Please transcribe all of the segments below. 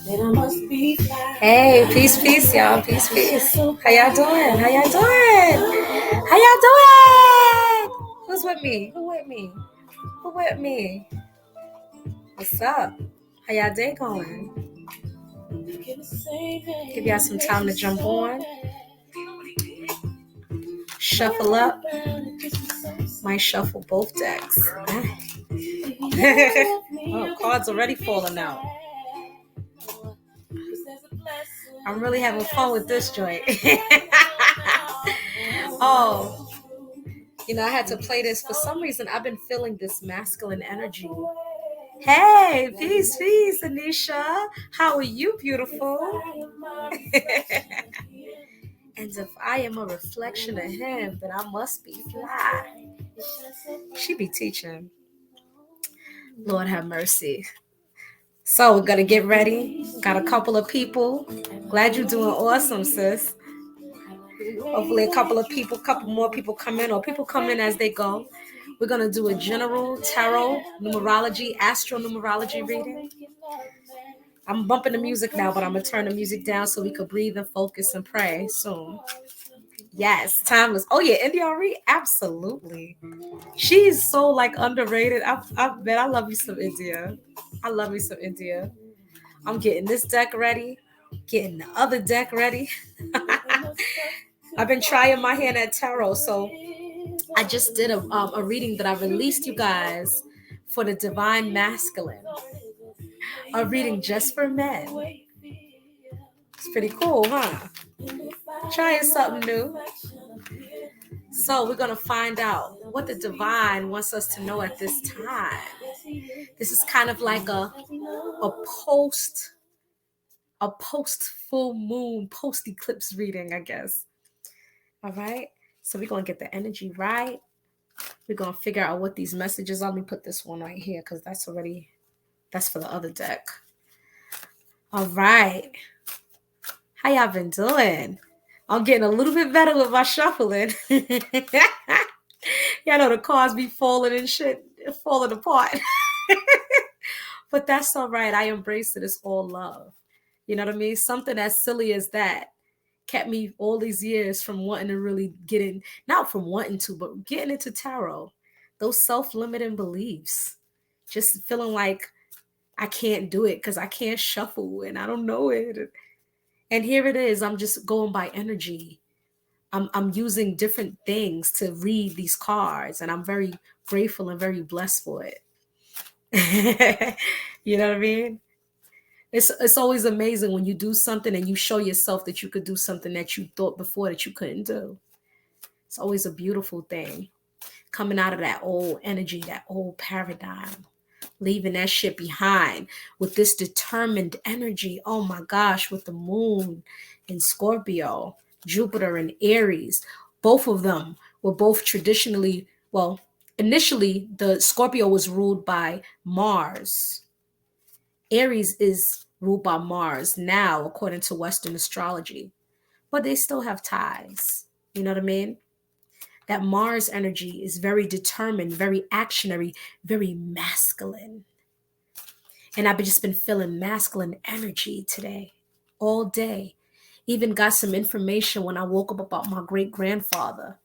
then I must be fly. Hey, peace, y'all. Peace. How y'all doing? How y'all doing? Who's with me? Who with me? What's up? How y'all day going? Give y'all some time to jump on. Shuffle up. Might shuffle both decks. Oh, cards already falling out. I'm really having fun with this joint. Oh, I had to play this. For some reason, I've been feeling this masculine energy. Hey, peace, Anisha. How are you, beautiful? And if I am a reflection of him, then I must be fly. She be teaching. Lord have mercy. So we're going to get ready. Got a couple of people. Glad you're doing awesome, sis. Hopefully a couple more people come in, or people come in as they go. We're going to do a general tarot, numerology, astro numerology reading. I'm bumping the music now, but I'm going to turn the music down so we could breathe and focus and pray soon. Yes, timeless. Oh yeah, India Reed, absolutely. She's so underrated. I love you some India. I'm getting this deck ready, getting the other deck ready. I've been trying my hand at tarot, so I just did a reading that I released you guys for the Divine Masculine. A reading just for men. It's pretty cool, huh? Trying something new. So we're going to find out what the divine wants us to know at this time. This is kind of like a post full moon, post eclipse reading, I guess. All right. So we're going to get the energy right. We're going to figure out what these messages are. Let me put this one right here because that's for the other deck. All right. How y'all been doing? I'm getting a little bit better with my shuffling. Y'all know the cards be falling and shit, falling apart. But that's all right. I embrace it. It's all love. You know what I mean? Something as silly as that kept me all these years from wanting to really get in, not from wanting to, but getting into tarot. Those self-limiting beliefs. Just feeling like I can't do it because I can't shuffle and I don't know it. And here it is. I'm just going by energy. I'm using different things to read these cards, and I'm very grateful and very blessed for it. You know what I mean? It's always amazing when you do something and you show yourself that you could do something that you thought before that you couldn't do. It's always a beautiful thing. Coming out of that old energy, that old paradigm, leaving that shit behind with this determined energy. Oh my gosh, with the moon in Scorpio, Jupiter in Aries. Both of them were both traditionally, well, initially the Scorpio was ruled by Mars. Aries is ruled by Mars now, according to Western astrology. But they still have ties. You know what I mean? That Mars energy is very determined, very actionary, very masculine. And I've just been feeling masculine energy today, all day. Even got some information when I woke up about my great-grandfather,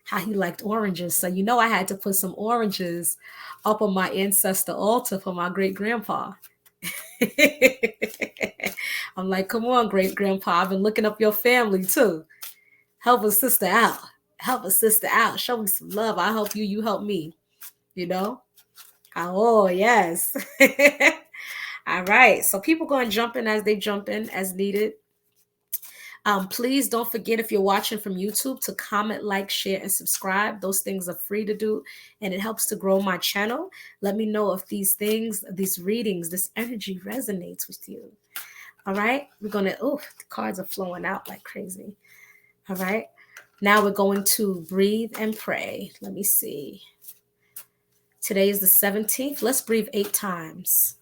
how he liked oranges. So I had to put some oranges up on my ancestor altar for my great-grandpa. I'm like, come on, great-grandpa. I've been looking up your family too. Help a sister out. Show me some love. I help you, you help me. Oh, yes. All right. So people going to jump in as they jump in as needed. Please don't forget, if you're watching from YouTube, to comment, like, share, and subscribe. Those things are free to do, and it helps to grow my channel. Let me know if these things, these readings, this energy resonates with you. All right. We're going to, the cards are flowing out like crazy. All right. Now we're going to breathe and pray. Let me see. Today is the 17th. Let's breathe 8 times.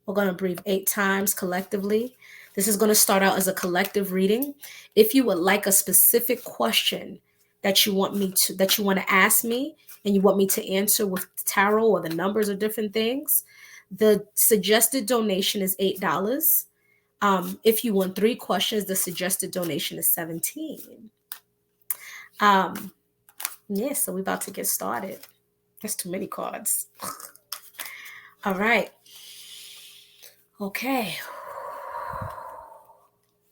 We're going to breathe 8 times collectively. This is going to start out as a collective reading. If you would like a specific question that you want to ask me and you want me to answer with tarot or the numbers or different things, The suggested donation is $8. If you want 3 questions, the suggested donation is $17. Yeah, so we're about to get started. That's too many cards. All right. Okay.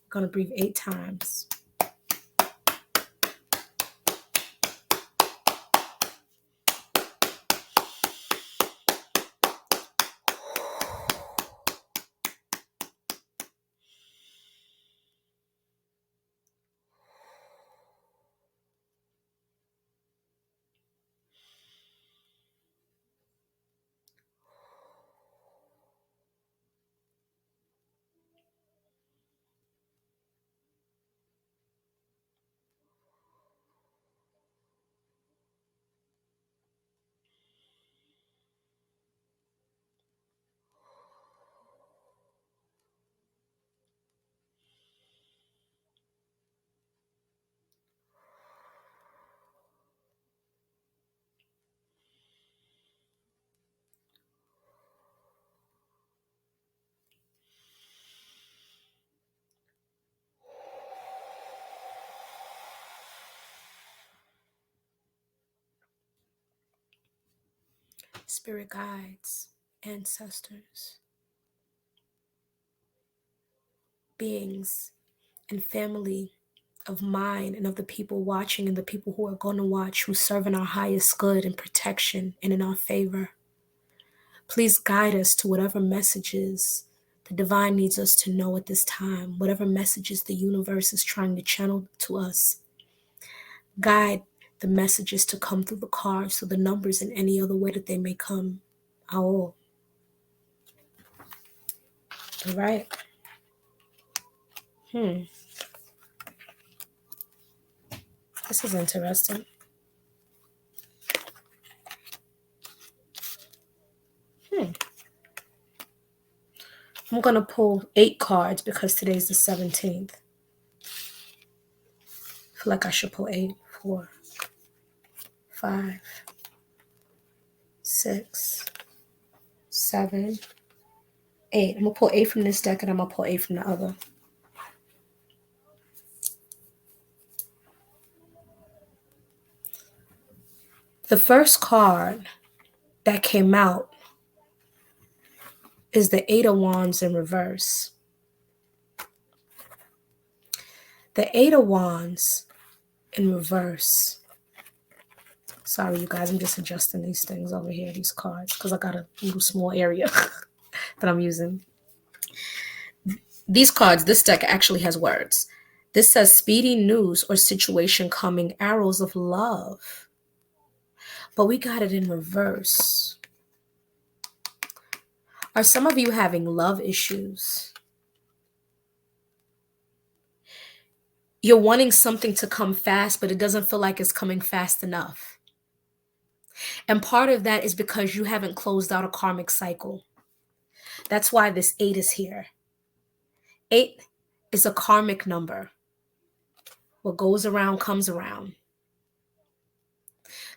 Gonna breathe 8 times. Spirit guides, ancestors, beings, and family of mine and of the people watching and the people who are going to watch, who serve in our highest good and protection and in our favor. Please guide us to whatever messages the divine needs us to know at this time, whatever messages the universe is trying to channel to us. Guide the messages to come through the cards, through the numbers, in any other way that they may come. All right. This is interesting. I'm going to pull 8 cards because today's the 17th. I feel like I should pull 8, 4, 5, 6, 7, 8. I'm going to pull 8 from this deck and I'm going to pull 8 from the other. The first card that came out is the 8 of Wands in reverse. The 8 of Wands in reverse. Sorry, you guys, I'm just adjusting these things over here, these cards, because I got a little small area that I'm using. These cards, this deck actually has words. This says speedy news or situation coming, arrows of love. But we got it in reverse. Are some of you having love issues? You're wanting something to come fast, but it doesn't feel like it's coming fast enough. And part of that is because you haven't closed out a karmic cycle. That's why this 8 is here. 8 is a karmic number. What goes around comes around.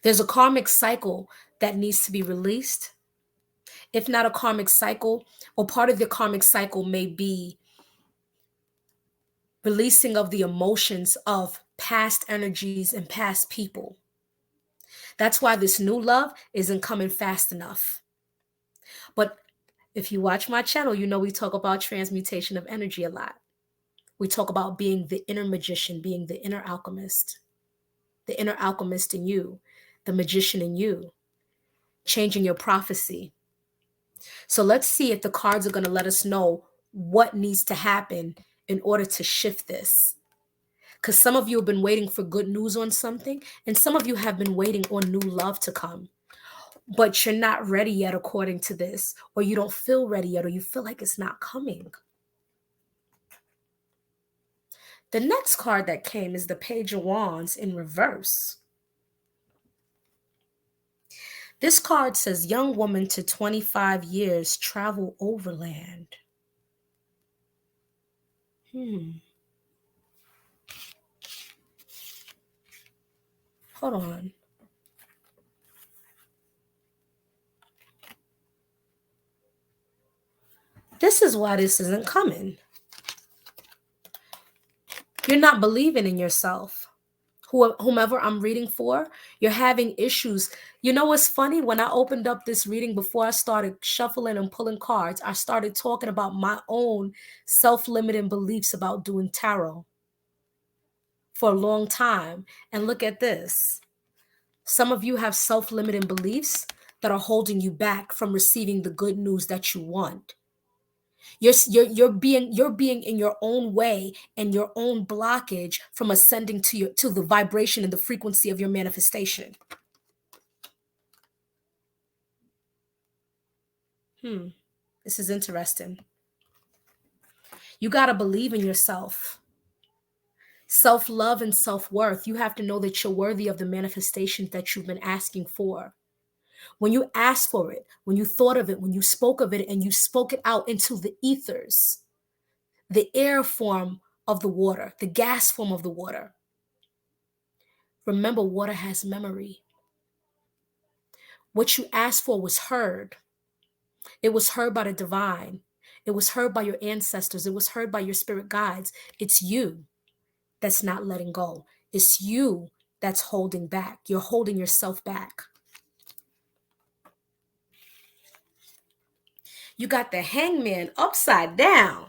There's a karmic cycle that needs to be released. If not a karmic cycle, or part of the karmic cycle may be releasing of the emotions of past energies and past people. That's why this new love isn't coming fast enough. But if you watch my channel, you know we talk about transmutation of energy a lot. We talk about being the inner magician, being the inner alchemist in you, the magician in you, changing your prophecy. So let's see if the cards are going to let us know what needs to happen in order to shift this. Because some of you have been waiting for good news on something, and some of you have been waiting on new love to come. But you're not ready yet according to this, or you don't feel ready yet, or you feel like it's not coming. The next card that came is the Page of Wands in reverse. This card says, young woman to 25 years, travel overland. Hold on. This is why this isn't coming. You're not believing in yourself. Whomever I'm reading for, you're having issues. You know what's funny? When I opened up this reading, before I started shuffling and pulling cards, I started talking about my own self-limiting beliefs about doing tarot for a long time. And look at this. Some of you have self-limiting beliefs that are holding you back from receiving the good news that you want. You're being in your own way and your own blockage from ascending to the vibration and the frequency of your manifestation. This is interesting. You got to believe in yourself. Self-love and self-worth. You have to know that you're worthy of the manifestations that you've been asking for. When you asked for it, when you thought of it, when you spoke of it, and you spoke it out into the ethers, the air form of the water, the gas form of the water. Remember, water has memory. What you asked for was heard. It was heard by the divine. It was heard by your ancestors. It was heard by your spirit guides. It's you that's not letting go. It's you that's holding back. You're holding yourself back. You got the hangman upside down.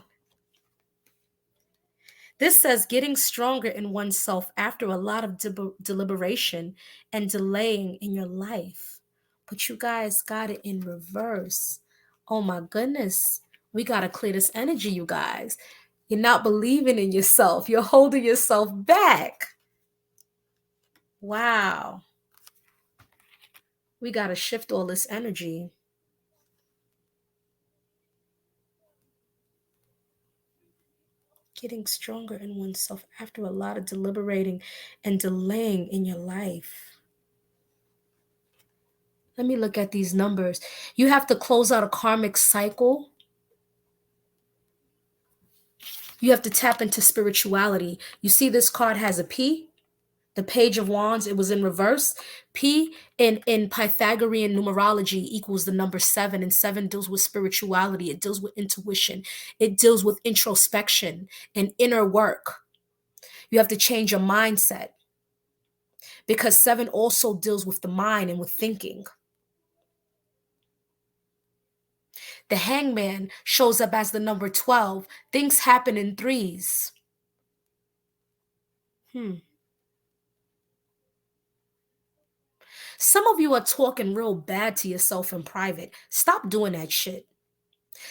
This says getting stronger in oneself after a lot of deliberation and delaying in your life. But you guys got it in reverse. Oh my goodness. We got to clear this energy, you guys. You're not believing in yourself. You're holding yourself back. Wow. We got to shift all this energy. Getting stronger in oneself after a lot of deliberating and delaying in your life. Let me look at these numbers. You have to close out a karmic cycle. You have to tap into spirituality. You see this card has a P, the Page of Wands. It was in reverse. P in Pythagorean numerology equals the number 7, and 7 deals with spirituality. It deals with intuition. It deals with introspection and inner work. You have to change your mindset because 7 also deals with the mind and with thinking. The hangman shows up as the number 12. Things happen in threes. Some of you are talking real bad to yourself in private. Stop doing that shit.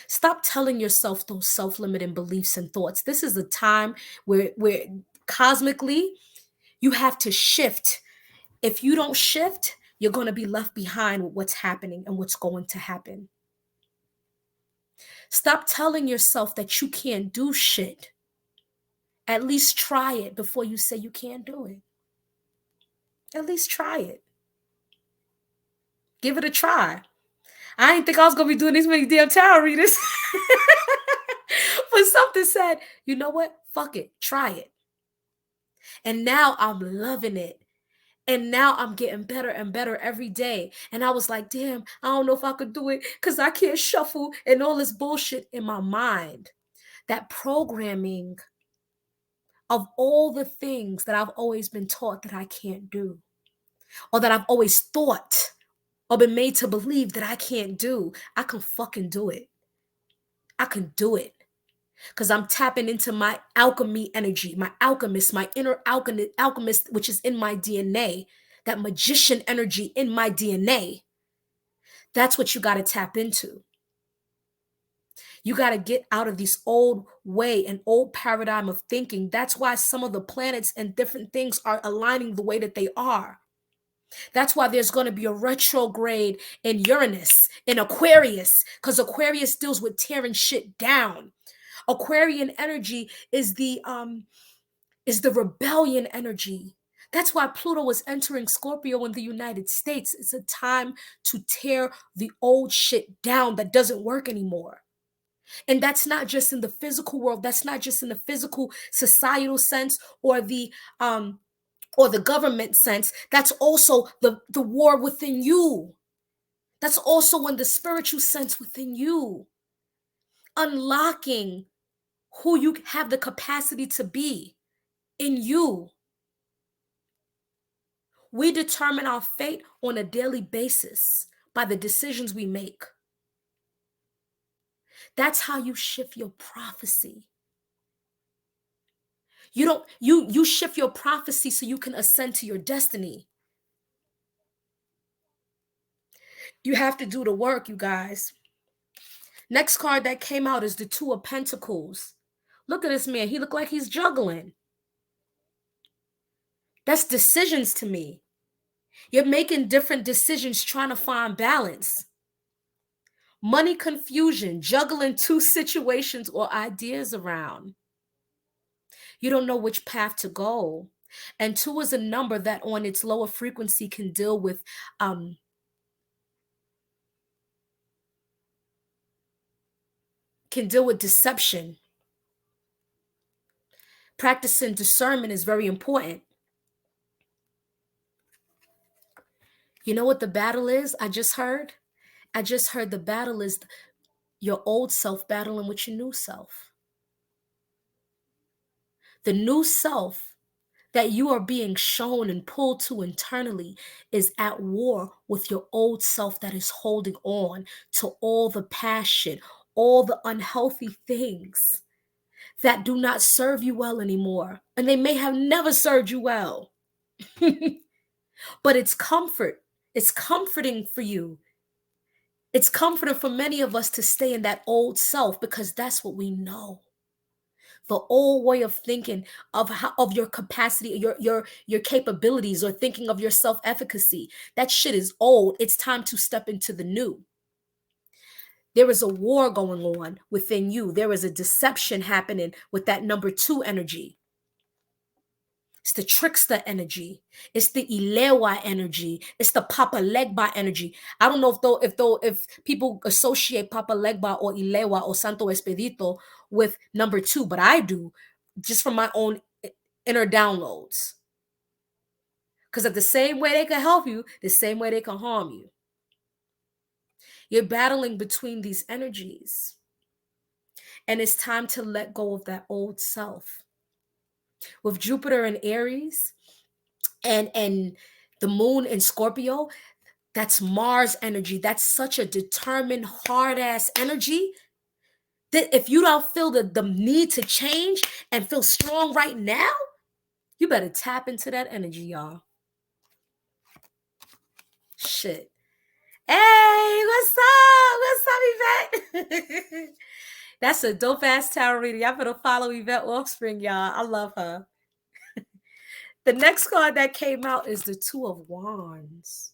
Stop telling yourself those self-limiting beliefs and thoughts. This is a time where cosmically you have to shift. If you don't shift, you're going to be left behind with what's happening and what's going to happen. Stop telling yourself that you can't do shit. At least try it before you say you can't do it. At least try it. Give it a try. I didn't think I was going to be doing these many damn tarot readers. But something said, you know what? Fuck it. Try it. And now I'm loving it. And now I'm getting better and better every day. And I was like, damn, I don't know if I could do it because I can't shuffle and all this bullshit in my mind. That programming of all the things that I've always been taught that I can't do, or that I've always thought or been made to believe that I can't do, I can fucking do it. I can do it. Because I'm tapping into my alchemy energy, my alchemist, my inner alchemist, which is in my DNA, that magician energy in my DNA. That's what you got to tap into. You got to get out of this old way and old paradigm of thinking. That's why some of the planets and different things are aligning the way that they are. That's why there's going to be a retrograde in Uranus, in Aquarius, because Aquarius deals with tearing shit down. Aquarian energy is the rebellion energy. That's why Pluto was entering Scorpio in the United States. It's a time to tear the old shit down that doesn't work anymore. And that's not just in the physical world. That's not just in the physical societal sense or the government sense. That's also the war within you. That's also in the spiritual sense within you. unlocking who you have the capacity to be in you. We determine our fate on a daily basis by the decisions we make. That's how you shift your prophecy. You shift your prophecy so you can ascend to your destiny. You have to do the work, you guys. Next card that came out is the Two of Pentacles. Look at this man. He looked like he's juggling. That's decisions to me. You're making different decisions trying to find balance. Money confusion, juggling two situations or ideas around. You don't know which path to go. And two is a number that on its lower frequency can deal with deception. Practicing discernment is very important. You know what the battle is? I just heard the battle is your old self battling with your new self. The new self that you are being shown and pulled to internally is at war with your old self that is holding on to all the passion, all the unhealthy things that do not serve you well anymore. And they may have never served you well. But it's comfort. It's comforting for you. It's comforting for many of us to stay in that old self because that's what we know. The old way of thinking of your capacity, your capabilities, or thinking of your self-efficacy. That shit is old. It's time to step into the new. There is a war going on within you. There is a deception happening with that number 2 energy. It's the trickster energy. It's the Ilewa energy. It's the Papa Legba energy. I don't know if people associate Papa Legba or Ilewa or Santo Expedito with number 2, but I do, just from my own inner downloads. Because of the same way they can help you, the same way they can harm you. You're battling between these energies. And it's time to let go of that old self. With Jupiter in Aries and the moon in Scorpio, that's Mars energy. That's such a determined, hard-ass energy that if you don't feel the need to change and feel strong right now, you better tap into that energy, y'all. Shit. Hey, what's up? What's up, Yvette? That's a dope-ass tarot reading. Y'all better follow Yvette Offspring, y'all. I love her. The next card that came out is the Two of Wands.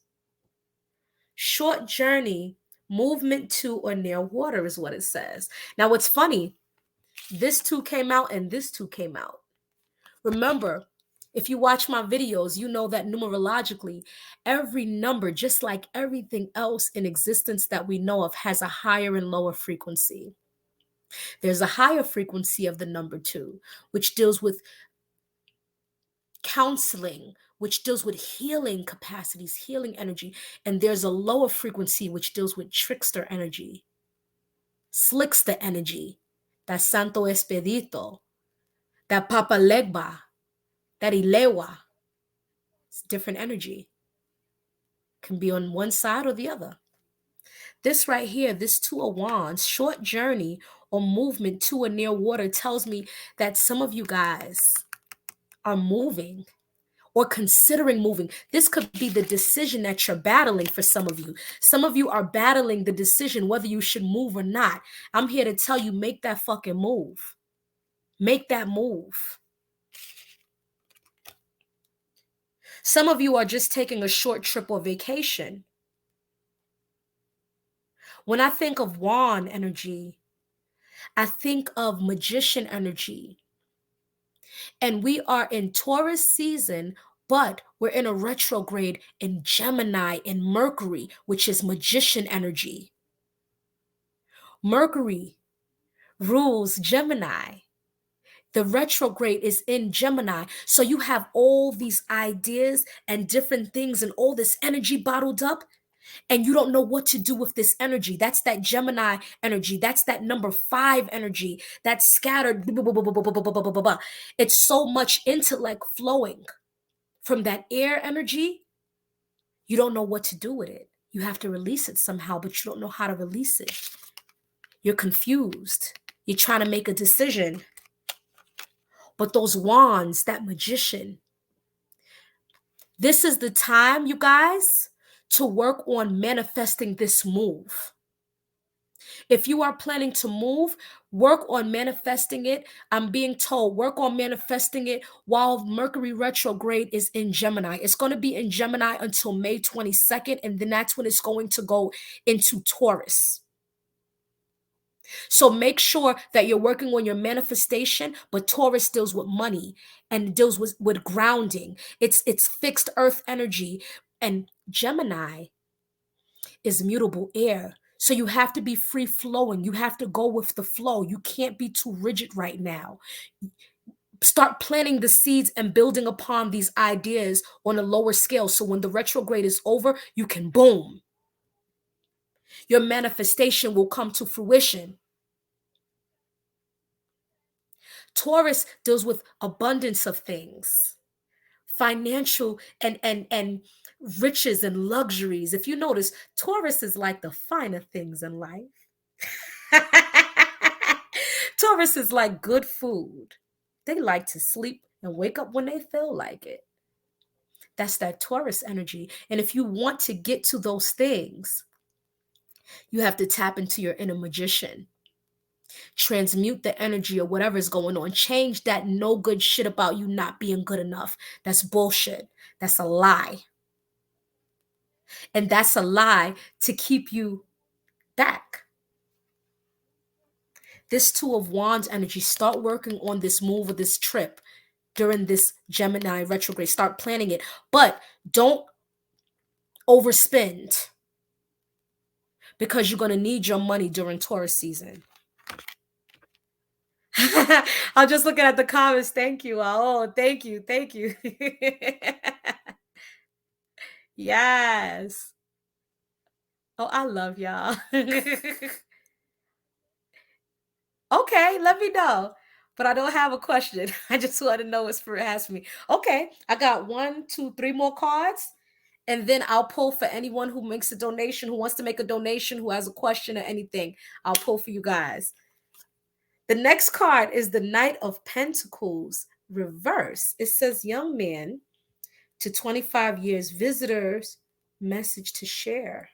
Short journey, movement to or near water is what it says. Now, what's funny, this 2 came out and this 2 came out. Remember, if you watch my videos, you know that numerologically, every number, just like everything else in existence that we know of, has a higher and lower frequency. There's a higher frequency of the number 2, which deals with counseling, which deals with healing capacities, healing energy. And there's a lower frequency, which deals with trickster energy, slickster energy, that Santo Expedito, that Papa Legba, that Ilewa. It's different energy. Can be on one side or the other. This right here, this Two of Wands, short journey or movement to or near water, tells me that some of you guys are moving or considering moving. This could be the decision that you're battling for some of you. Some of you are battling the decision whether you should move or not. I'm here to tell you, make that fucking move. Make that move. Some of you are just taking a short trip or vacation. When I think of wand energy, I think of magician energy. And we are in Taurus season, but we're in a retrograde in Gemini and Mercury, which is magician energy. Mercury rules Gemini. The retrograde is in Gemini. So you have all these ideas and different things and all this energy bottled up. and you don't know what to do with this energy. That's that Gemini energy. That's that number 5 energy. That's scattered. It's so much intellect flowing from that air energy. You don't know what to do with it. You have to release it somehow, but you don't know how to release it. You're confused. You're trying to make a decision. But those wands, that magician, this is the time, you guys, to work on manifesting this move. If you are planning to move, work on manifesting it. I'm being told, work on manifesting it while Mercury retrograde is in Gemini. It's going to be in Gemini until May 22nd, and then that's when it's going to go into Taurus. So make sure that you're working on your manifestation, but Taurus deals with money and deals with grounding. It's fixed earth energy, and Gemini is mutable air. So you have to be free flowing. You have to go with the flow. You can't be too rigid right now. Start planting the seeds and building upon these ideas on a lower scale. So when the retrograde is over, you can boom. Your manifestation will come to fruition. Taurus deals with abundance of things, financial and riches and luxuries. If you notice, Taurus is like the finer things in life. Taurus is like good food. They like to sleep and wake up when they feel like it. That's that Taurus energy. And if you want to get to those things, you have to tap into your inner magician. Transmute the energy or whatever is going on. Change that no good shit about you not being good enough. That's bullshit. That's a lie. And that's a lie to keep you back. This Two of Wands energy, start working on this move or this trip during this Gemini retrograde. Start planning it. But don't overspend, because you're going to need your money during Taurus season. I'm just looking at the comments. Thank you. Oh, thank you. Thank you. Yes. Oh, I love y'all. Okay, let me know. But I don't have a question. I just want to know what Spirit has for me. Okay, I got 1, 2, 3 more cards. And then I'll pull for anyone who makes a donation, who wants to make a donation, who has a question or anything. I'll pull for you guys. The next card is the Knight of Pentacles reverse. It says, young man to 25 years, visitors, message to share.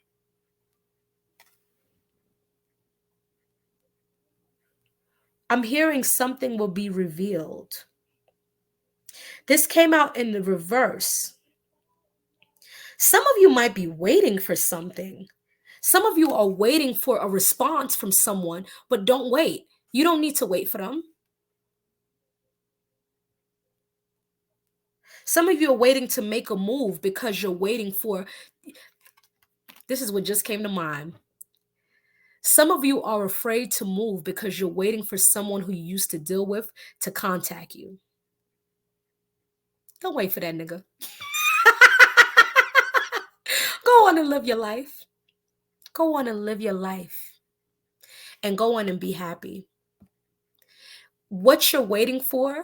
I'm hearing something will be revealed. This came out in the reverse. Some of you might be waiting for something. Some of you are waiting for a response from someone, but don't wait. You don't need to wait for them. Some of you are waiting to make a move because you're waiting for, this is what just came to mind. Some of you are afraid to move because you're waiting for someone who you used to deal with to contact you. Don't wait for that nigga. Go on and live your life. Go on and live your life. And go on and be happy. What you're waiting for,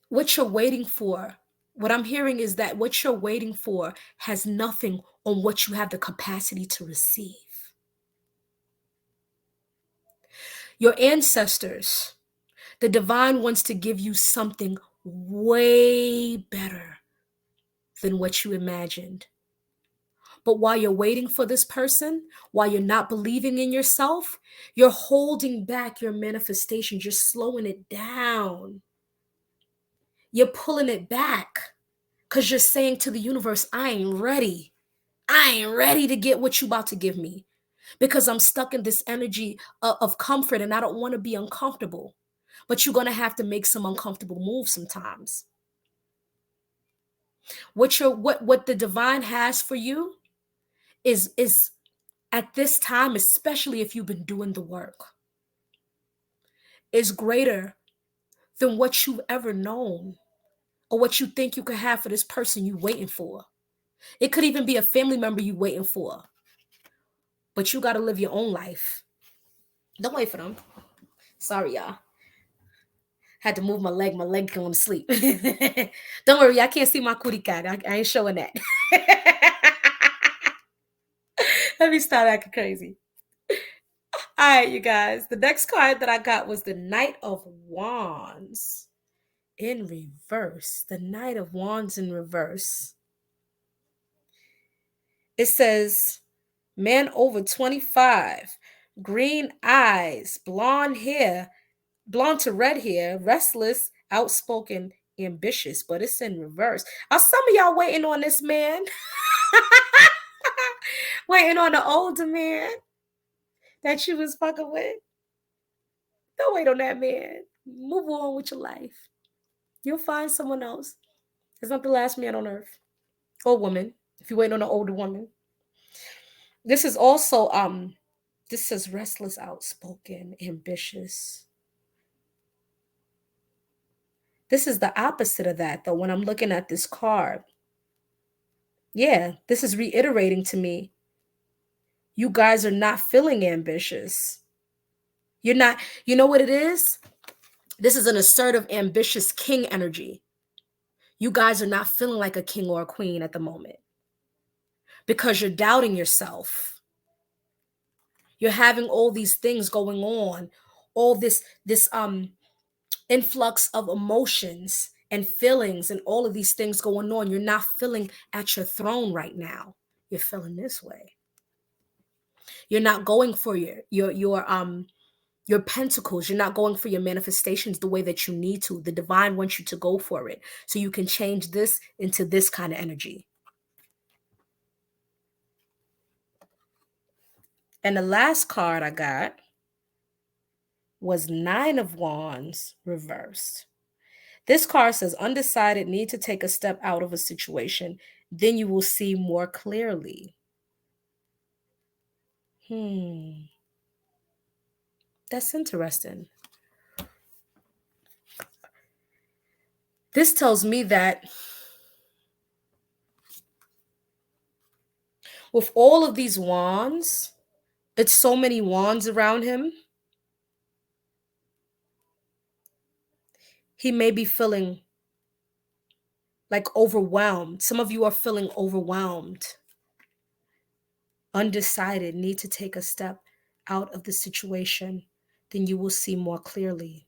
what I'm hearing is that what you're waiting for has nothing on what you have the capacity to receive. Your ancestors, the divine wants to give you something way better than what you imagined. But while you're waiting for this person, while you're not believing in yourself, you're holding back your manifestations. You're slowing it down. You're pulling it back because you're saying to the universe, I ain't ready. I ain't ready to get what you about to give me because I'm stuck in this energy of comfort and I don't want to be uncomfortable. But you're going to have to make some uncomfortable moves sometimes. What the divine has for you is at this time, especially if you've been doing the work, is greater than what you've ever known or what you think you could have for this person you waiting for. It could even be a family member you waiting for. But you got to live your own life. Don't wait for them. Sorry, y'all. Had to move my leg. My leg going to sleep. Don't worry, I can't see my cootie cat. I ain't showing that. Let me start acting crazy. All right, you guys. The next card that I got was the Knight of Wands in reverse. The Knight of Wands in reverse. It says, man over 25, green eyes, blonde hair, blonde to red hair, restless, outspoken, ambitious, but it's in reverse. Are some of y'all waiting on this man? Waiting on the older man that you was fucking with? Don't wait on that man. Move on with your life. You'll find someone else. It's not the last man on earth or woman. If you're waiting on an older woman, this is also this says restless, outspoken, ambitious. This is the opposite of that, though. When I'm looking at this card, yeah, this is reiterating to me. You guys are not feeling ambitious. You're not. You know what it is? This is an assertive, ambitious king energy. You guys are not feeling like a king or a queen at the moment because you're doubting yourself. You're having all these things going on, all this influx of emotions and feelings and all of these things going on. You're not feeling at your throne right now. You're feeling this way. You're not going for your pentacles. You're not going for your manifestations the way that you need to. The divine wants you to go for it so you can change this into this kind of energy. And the last card I got was Nine of Wands reversed. This card says undecided, need to take a step out of a situation. Then you will see more clearly. That's interesting. This tells me that with all of these wands, it's so many wands around him. He may be feeling like overwhelmed. Some of you are feeling overwhelmed, undecided, need to take a step out of the situation. Then you will see more clearly.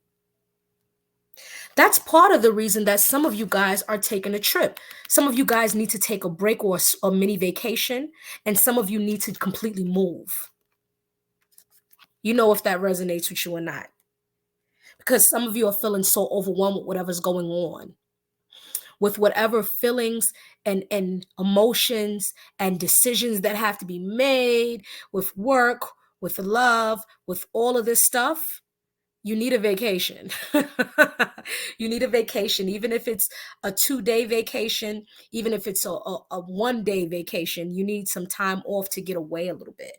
That's part of the reason that some of you guys are taking a trip. Some of you guys need to take a break or a mini vacation, and some of you need to completely move. You know if that resonates with you or not. Because some of you are feeling so overwhelmed with whatever's going on, with whatever feelings and emotions and decisions that have to be made, with work, with love, with all of this stuff. You need a vacation. You need a vacation, even if it's a 2-day vacation, even if it's a 1-day vacation. You need some time off to get away a little bit,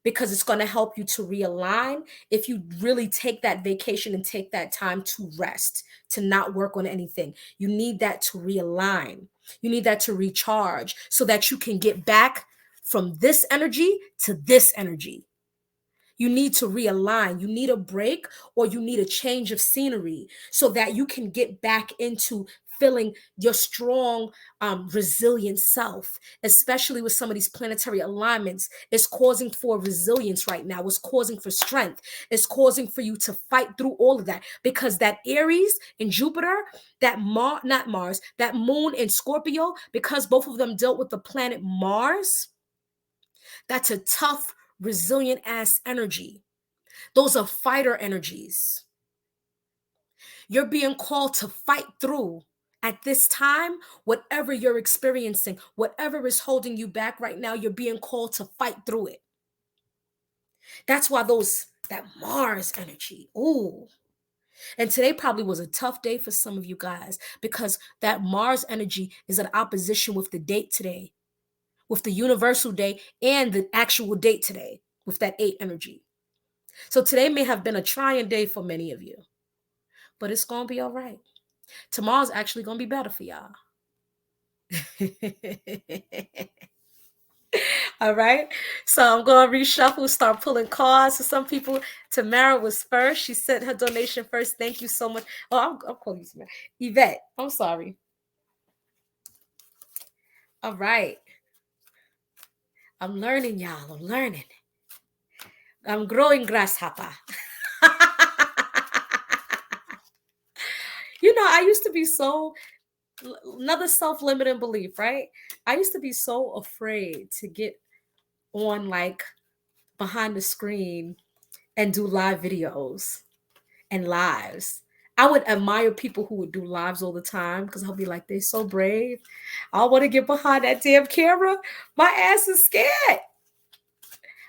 because it's going to help you to realign if you really take that vacation and take that time to rest, to not work on anything. You need that to realign. You need that to recharge so that you can get back from this energy to this energy. You need to realign. You need a break, or you need a change of scenery so that you can get back into feeling your strong, resilient self, especially with some of these planetary alignments. It's causing for resilience right now. It's causing for strength. It's causing for you to fight through all of that, because that Aries and Jupiter, that not Mars, that moon in Scorpio, because both of them dealt with the planet Mars, that's a tough, resilient ass energy. Those are fighter energies. You're being called to fight through at this time, whatever you're experiencing, whatever is holding you back right now, you're being called to fight through it. That's why that Mars energy. Ooh. And today probably was a tough day for some of you guys, because that Mars energy is in opposition with the date today, with the universal day and the actual date today, with that 8 energy. So today may have been a trying day for many of you, but it's going to be all right. Tomorrow's actually going to be better for y'all. All right. So I'm going to reshuffle, start pulling cards for some people. Tamara was first. She sent her donation first. Thank you so much. Oh, I'll call you Tamara. Yvette, I'm sorry. All right. I'm learning, y'all. I'm learning. I'm growing grasshopper. You know, I used to be so, another self-limiting belief, right? I used to be so afraid to get on like behind the screen and do live videos and lives. I would admire people who would do lives all the time because I'll be like, they're so brave. I want to get behind that damn camera. My ass is scared.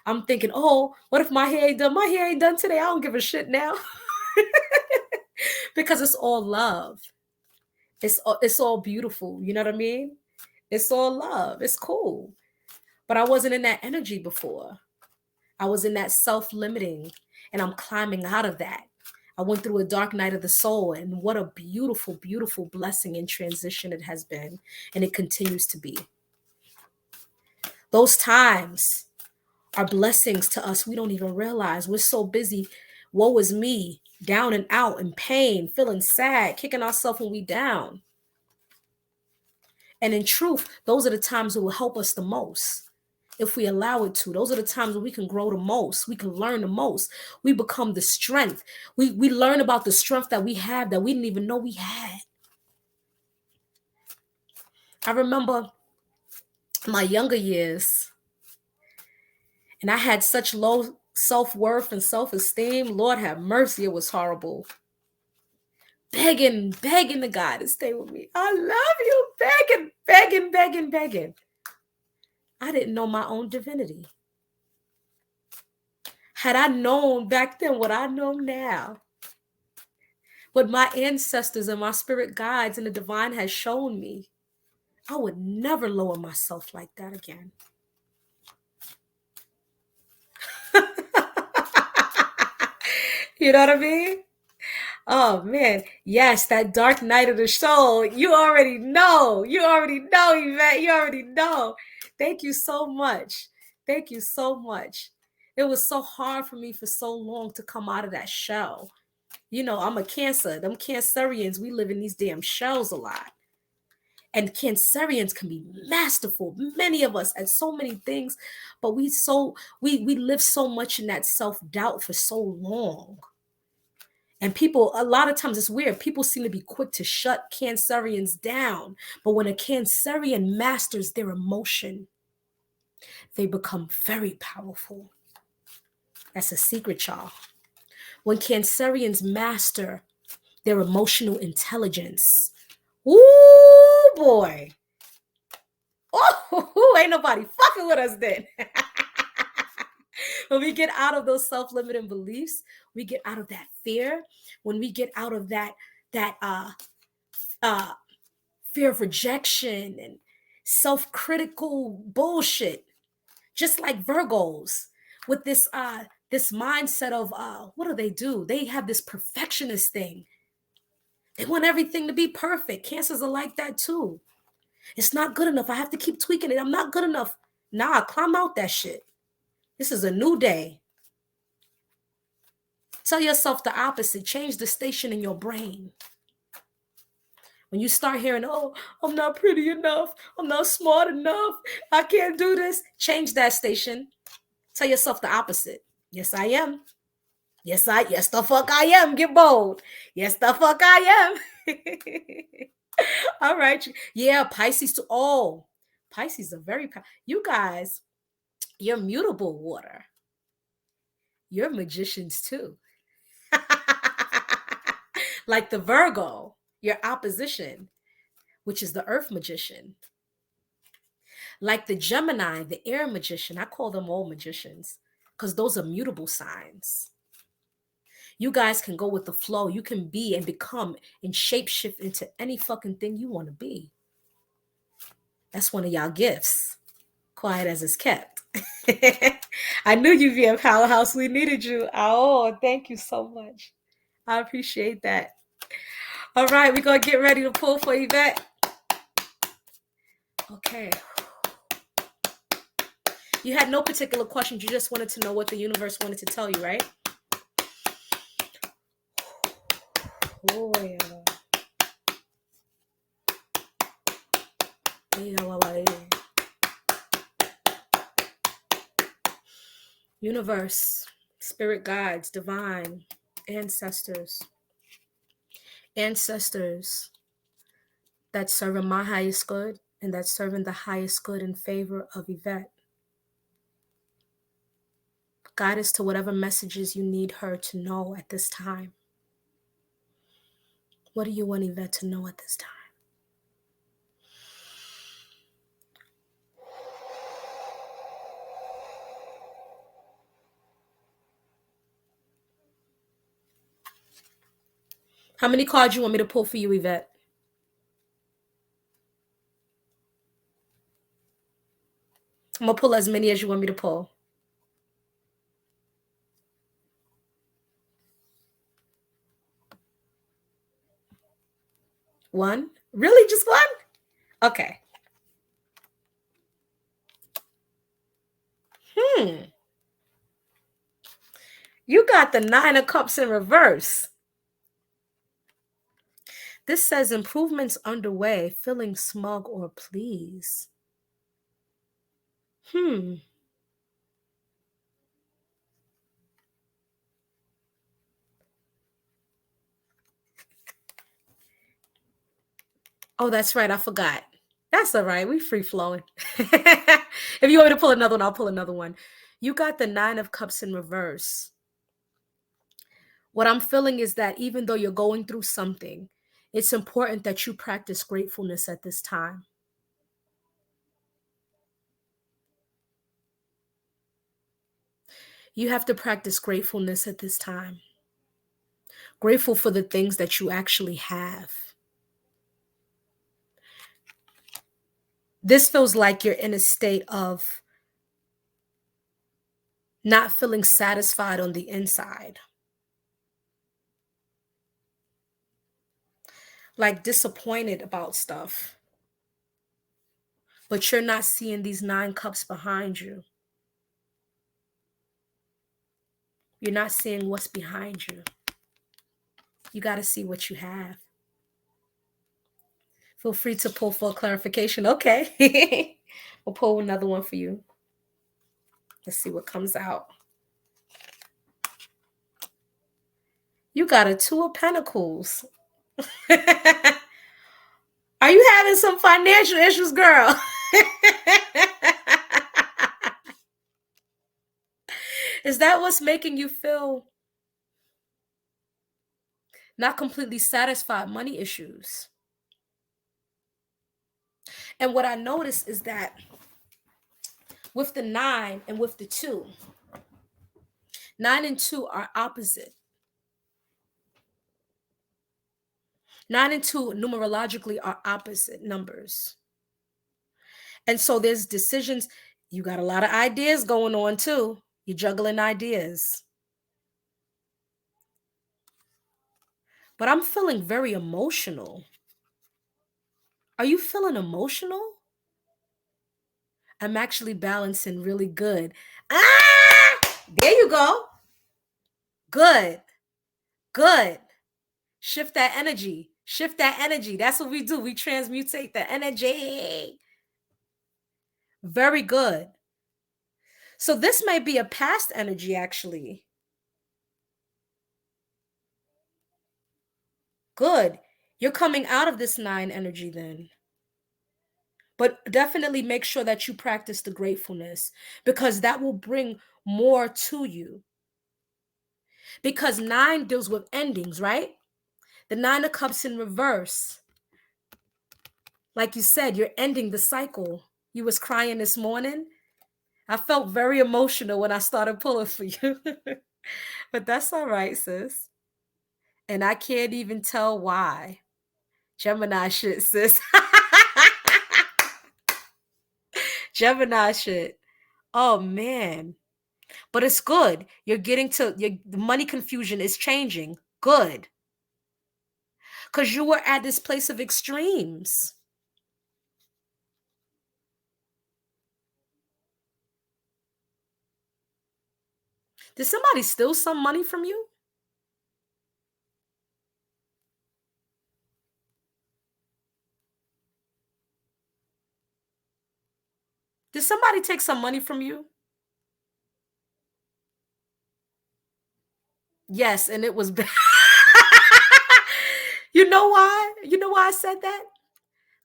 I'm thinking, oh, what if my hair ain't done? My hair ain't done today. I don't give a shit now. Because it's all love. It's all beautiful. You know what I mean? It's all love. It's cool. But I wasn't in that energy before. I was in that self-limiting, and I'm climbing out of that. I went through a dark night of the soul, and what a beautiful, beautiful blessing in transition it has been, and it continues to be. Those times are blessings to us we don't even realize. We're so busy, woe is me, down and out in pain, feeling sad, kicking ourselves when we down. And in truth, those are the times that will help us the most. If we allow it to, those are the times when we can grow the most. We can learn the most. We become the strength. We learn about the strength that we have that we didn't even know we had. I remember my younger years, and I had such low self-worth and self-esteem. Lord have mercy, it was horrible. Begging the guy to stay with me. I love you. Begging. I didn't know my own divinity. Had I known back then what I know now, what my ancestors and my spirit guides and the divine has shown me, I would never lower myself like that again. You know what I mean? Oh man, yes, that dark night of the soul. You already know. Yvette. You already know. Thank you so much. Thank you so much. It was so hard for me for so long to come out of that shell. You know, I'm a Cancer. Them Cancerians, we live in these damn shells a lot. And Cancerians can be masterful. Many of us at so many things, but we live so much in that self-doubt for so long. And people, a lot of times it's weird. People seem to be quick to shut Cancerians down. But when a Cancerian masters their emotion, they become very powerful. That's a secret, y'all. When Cancerians master their emotional intelligence, ooh, boy. Oh, ain't nobody fucking with us then. When we get out of those self-limiting beliefs, we get out of that fear. When we get out of that fear of rejection and self-critical bullshit, just like Virgos with this mindset of what do? They have this perfectionist thing. They want everything to be perfect. Cancers are like that too. It's not good enough. I have to keep tweaking it. I'm not good enough. Nah, climb out that shit. This is a new day. Tell yourself the opposite. Change the station in your brain. When you start hearing, oh, I'm not pretty enough. I'm not smart enough. I can't do this. Change that station. Tell yourself the opposite. Yes, I am. Yes, the fuck I am. Get bold. Yes, the fuck I am. All right. Yeah, Pisces too. Oh, Pisces are very, you guys, you're mutable water. You're magicians too. Like the Virgo, your opposition, which is the earth magician. Like the Gemini, the air magician. I call them all magicians because those are mutable signs. You guys can go with the flow. You can be and become and shapeshift into any fucking thing you want to be. That's one of y'all gifts. Quiet as it's kept. I knew you'd be a powerhouse. We needed you. Oh, thank you so much. I appreciate that. All right, we're going to get ready to pull for Yvette. Okay. You had no particular questions. You just wanted to know what the universe wanted to tell you, right? Oh, yeah. Universe, spirit guides, divine, ancestors that serve my highest good and that serving the highest good in favor of Yvette. Guide us to whatever messages you need her to know at this time. What do you want Yvette to know at this time? How many cards you want me to pull for you, Yvette? I'm going to pull as many as you want me to pull. One? Really? Just one? Okay. You got the Nine of Cups in reverse. This says improvements underway, feeling smug or pleased. Oh, that's right. I forgot. That's all right. We free flowing. If you want me to pull another one, I'll pull another one. You got the Nine of Cups in reverse. What I'm feeling is that even though you're going through something, it's important that you practice gratefulness at this time. You have to practice gratefulness at this time. Grateful for the things that you actually have. This feels like you're in a state of not feeling satisfied on the inside. Like disappointed about stuff. But you're not seeing these 9 cups behind you. You're not seeing what's behind you. You got to see what you have. Feel free to pull for clarification. Okay. We'll pull another one for you. Let's see what comes out. You got a 2 of Pentacles. Are you having some financial issues, girl? Is that what's making you feel not completely satisfied? Money issues. And what I noticed is that with the 9 and with the 2, 9 and 2 are opposite. 9 and 2 numerologically are opposite numbers. And so there's decisions. You got a lot of ideas going on too. You're juggling ideas. But I'm feeling very emotional. Are you feeling emotional? I'm actually balancing really good. There you go. Good. Good. Shift that energy. Shift that energy. That's what we do. We transmutate the energy. Very good. So this might be a past energy, actually. Good. You're coming out of this 9 energy then. But definitely make sure that you practice the gratefulness because that will bring more to you. Because 9 deals with endings, right? The 9 of Cups in reverse. Like you said, you're ending the cycle. You was crying this morning. I felt very emotional when I started pulling for you. But that's all right, sis. And I can't even tell why. Gemini shit, sis. Gemini shit. Oh, man. But it's good. You're getting to the money confusion is changing. Good. because you were at this place of extremes. Did somebody steal some money from you? Did somebody take some money from you? Yes, and it was bad. You know why? You know why I said that?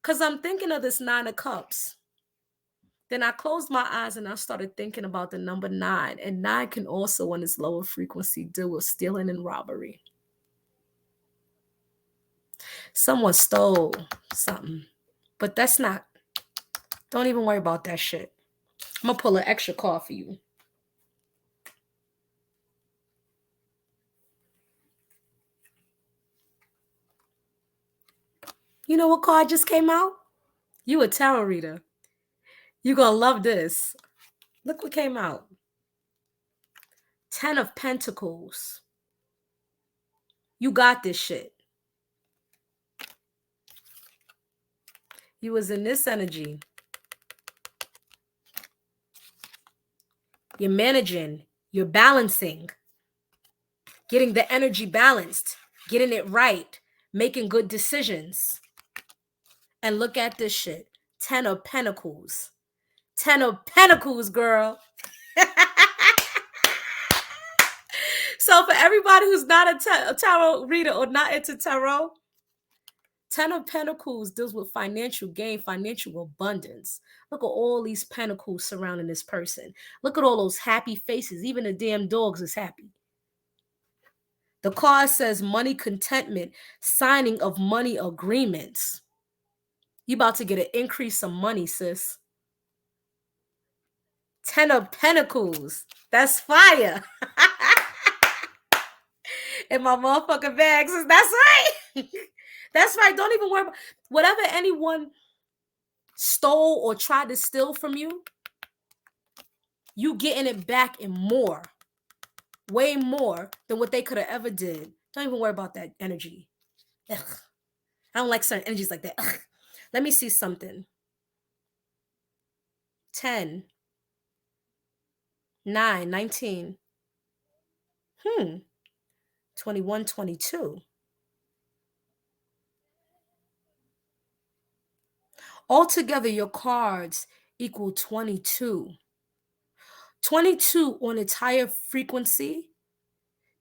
Because I'm thinking of this 9 of Cups. Then I closed my eyes and I started thinking about the number 9. And 9 can also, on its lower frequency, deal with stealing and robbery. Someone stole something. But that's not, don't even worry about that shit. I'm going to pull an extra card for you. You know what card just came out? You a tarot reader. You're going to love this. Look what came out. 10 of Pentacles. You got this shit. You was in this energy. You're managing. You're balancing. Getting the energy balanced. Getting it right. Making good decisions. And look at this shit. 10 of Pentacles. 10 of Pentacles, girl. So for everybody who's not a tarot reader or not into tarot, 10 of Pentacles deals with financial gain, financial abundance. Look at all these pentacles surrounding this person. Look at all those happy faces. Even the damn dogs is happy. The card says money contentment, signing of money agreements. You about to get an increase of money, sis. 10 of Pentacles. That's fire. In my motherfucking bag, sis. That's right. That's right. Don't even worry about whatever anyone stole or tried to steal from you. You getting it back in more. Way more than what they could have ever did. Don't even worry about that energy. Ugh. I don't like certain energies like that. Ugh. Let me see something. 10, 9, 19. 21, 22. Altogether, your cards equal 22. 22 on its higher frequency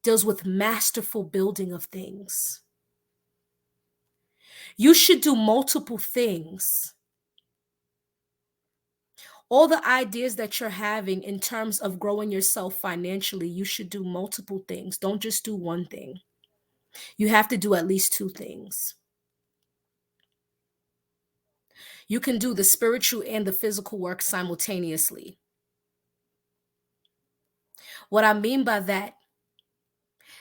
deals with masterful building of things. You should do multiple things. All the ideas that you're having in terms of growing yourself financially, you should do multiple things. Don't just do one thing. You have to do at least 2 things. You can do the spiritual and the physical work simultaneously. What I mean by that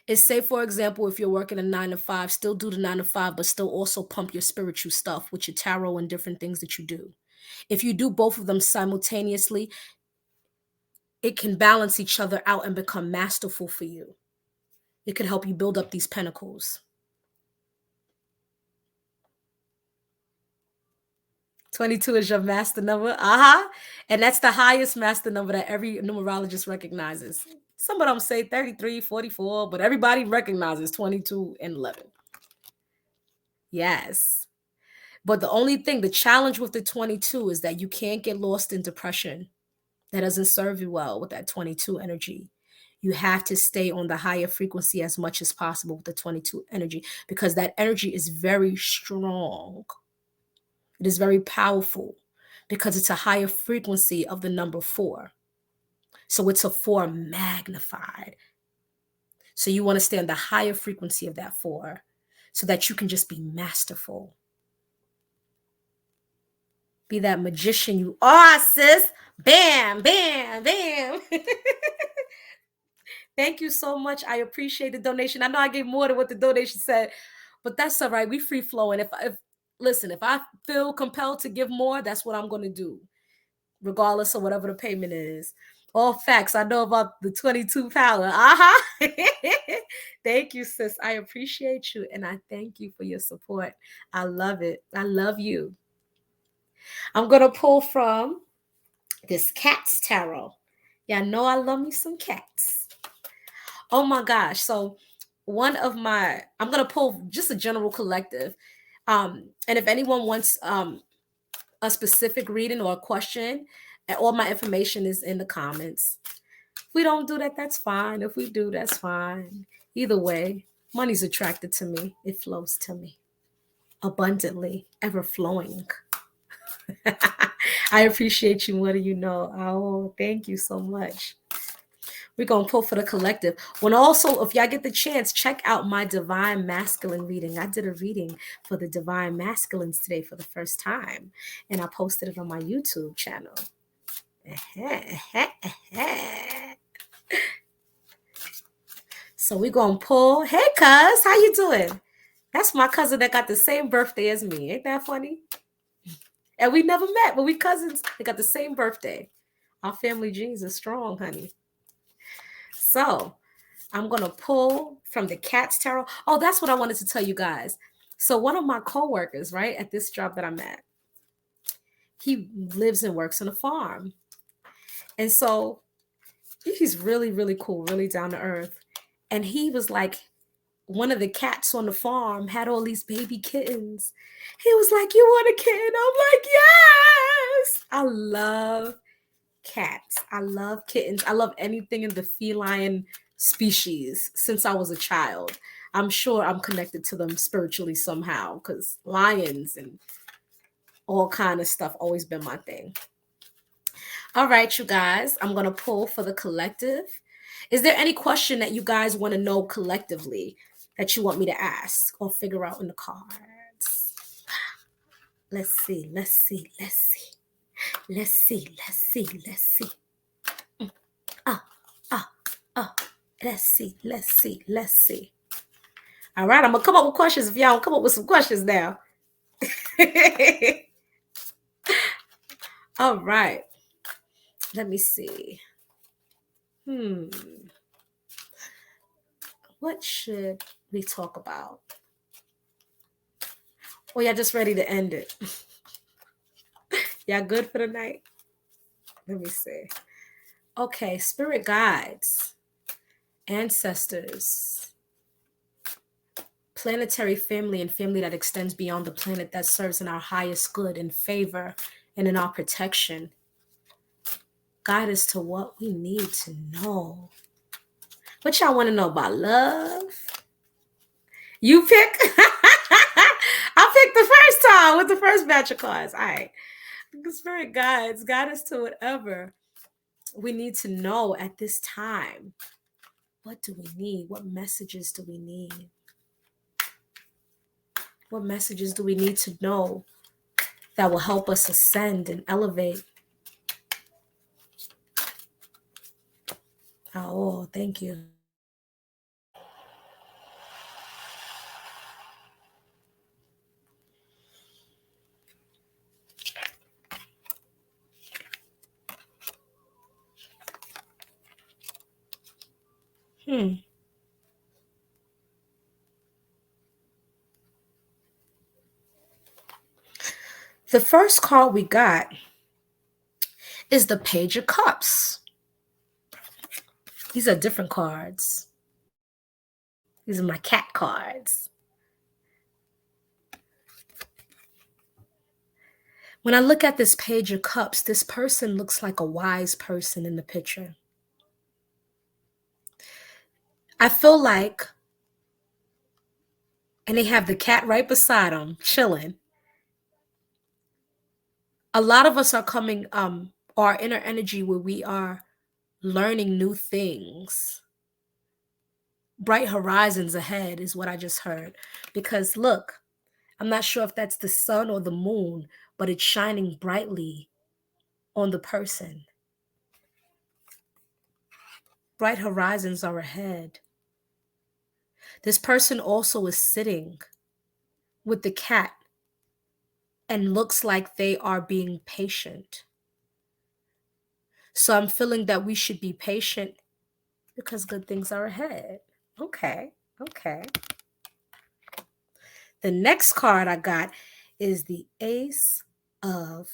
is, say, for example, if you're working a 9 to 5, still do the 9 to 5, but still also pump your spiritual stuff with your tarot and different things that you do. If you do both of them simultaneously, it can balance each other out and become masterful for you. It could help you build up these pentacles. 22 is your master number. And that's the highest master number that every numerologist recognizes. Some of them say 33, 44, but everybody recognizes 22 and 11. Yes. But the only thing, the challenge with the 22 is that you can't get lost in depression. That doesn't serve you well with that 22 energy. You have to stay on the higher frequency as much as possible with the 22 energy, because that energy is very strong. It is very powerful because it's a higher frequency of the number 4. So it's a 4 magnified. So you want to stay on the higher frequency of that 4 so that you can just be masterful. Be that magician you are, sis. Bam, bam, bam. Thank you so much. I appreciate the donation. I know I gave more than what the donation said, but that's all right. We free flowing. If listen, if I feel compelled to give more, that's what I'm going to do, regardless of whatever the payment is. All facts. I know about the 22 power. Thank you, sis. I appreciate you and I thank you for your support. I love it. I love you. I'm going to pull from this cat's tarot. Y'all know I love me some cats. Oh my gosh. So I'm going to pull just a general collective. And if anyone wants a specific reading or a question, and all my information is in the comments. If we don't do that, that's fine. If we do, that's fine. Either way, money's attracted to me. It flows to me abundantly, ever flowing. I appreciate you. What do you know? Oh, thank you so much. We're going to pull for the collective. When also, if y'all get the chance, check out my Divine Masculine reading. I did a reading for the Divine Masculines today for the first time, and I posted it on my YouTube channel. So we're going to pull. Hey, cuz, how you doing? That's my cousin that got the same birthday as me. Ain't that funny? And we never met, but we cousins. They got the same birthday. Our family genes are strong, honey. So I'm going to pull from the Cat's Tarot. Oh, that's what I wanted to tell you guys. So one of my coworkers, right, at this job that I'm at, he lives and works on a farm. And so he's really, really cool, really down to earth. And he was like, one of the cats on the farm had all these baby kittens. He was like, you want a kitten? I'm like, yes. I love cats. I love kittens. I love anything in the feline species since I was a child. I'm sure I'm connected to them spiritually somehow because lions and all kind of stuff always been my thing. All right, you guys, I'm going to pull for the collective. Is there any question that you guys want to know collectively that you want me to ask or figure out in the cards? Let's see. Let's see. Let's see. Let's see. All right, I'm going to come up with questions if y'all don't come up with some questions now. All right. Let me see. What should we talk about? Or y'all just ready to end it? Y'all good for the night? Let me see. Okay, spirit guides, ancestors, planetary family, and family that extends beyond the planet that serves in our highest good and favor and in our protection. Guide us to what we need to know. What y'all want to know about love? You pick? I picked the first time with the first batch of cards. All right. The spirit guides, guide us to whatever we need to know at this time. What do we need? What messages do we need? What messages do we need to know that will help us ascend and elevate? Oh, thank you. The first card we got is the Page of Cups. These are different cards. These are my cat cards. When I look at this Page of Cups, this person looks like a wise person in the picture. I feel like, and they have the cat right beside them, chilling. A lot of us are coming, our inner energy where we are learning new things. Bright horizons ahead is what I just heard. Because look, I'm not sure if that's the sun or the moon, but it's shining brightly on the person. Bright horizons are ahead. This person also is sitting with the cat and looks like they are being patient. So I'm feeling that we should be patient because good things are ahead. Okay. Okay. The next card I got is the Ace of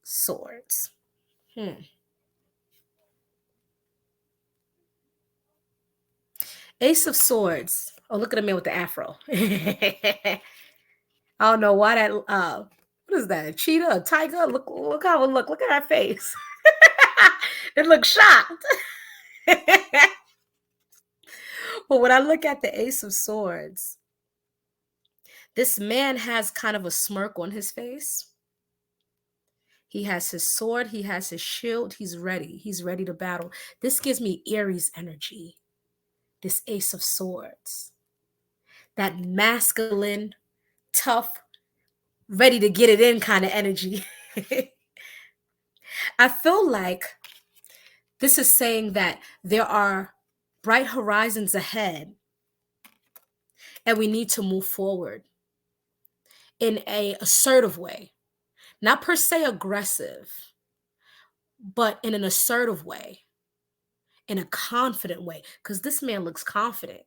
Swords. Ace of Swords. Oh, look at the man with the afro. I don't know why that. What is that? A cheetah? A tiger? Look how it look. Look at her face. It looks shocked. But when I look at the Ace of Swords, this man has kind of a smirk on his face. He has his sword, he has his shield, he's ready. He's ready to battle. This gives me Aries energy, this Ace of Swords. That masculine, tough, ready to get it in kind of energy. I feel like this is saying that there are bright horizons ahead and we need to move forward in a assertive way. Not per se aggressive, but in an assertive way, in a confident way, because this man looks confident.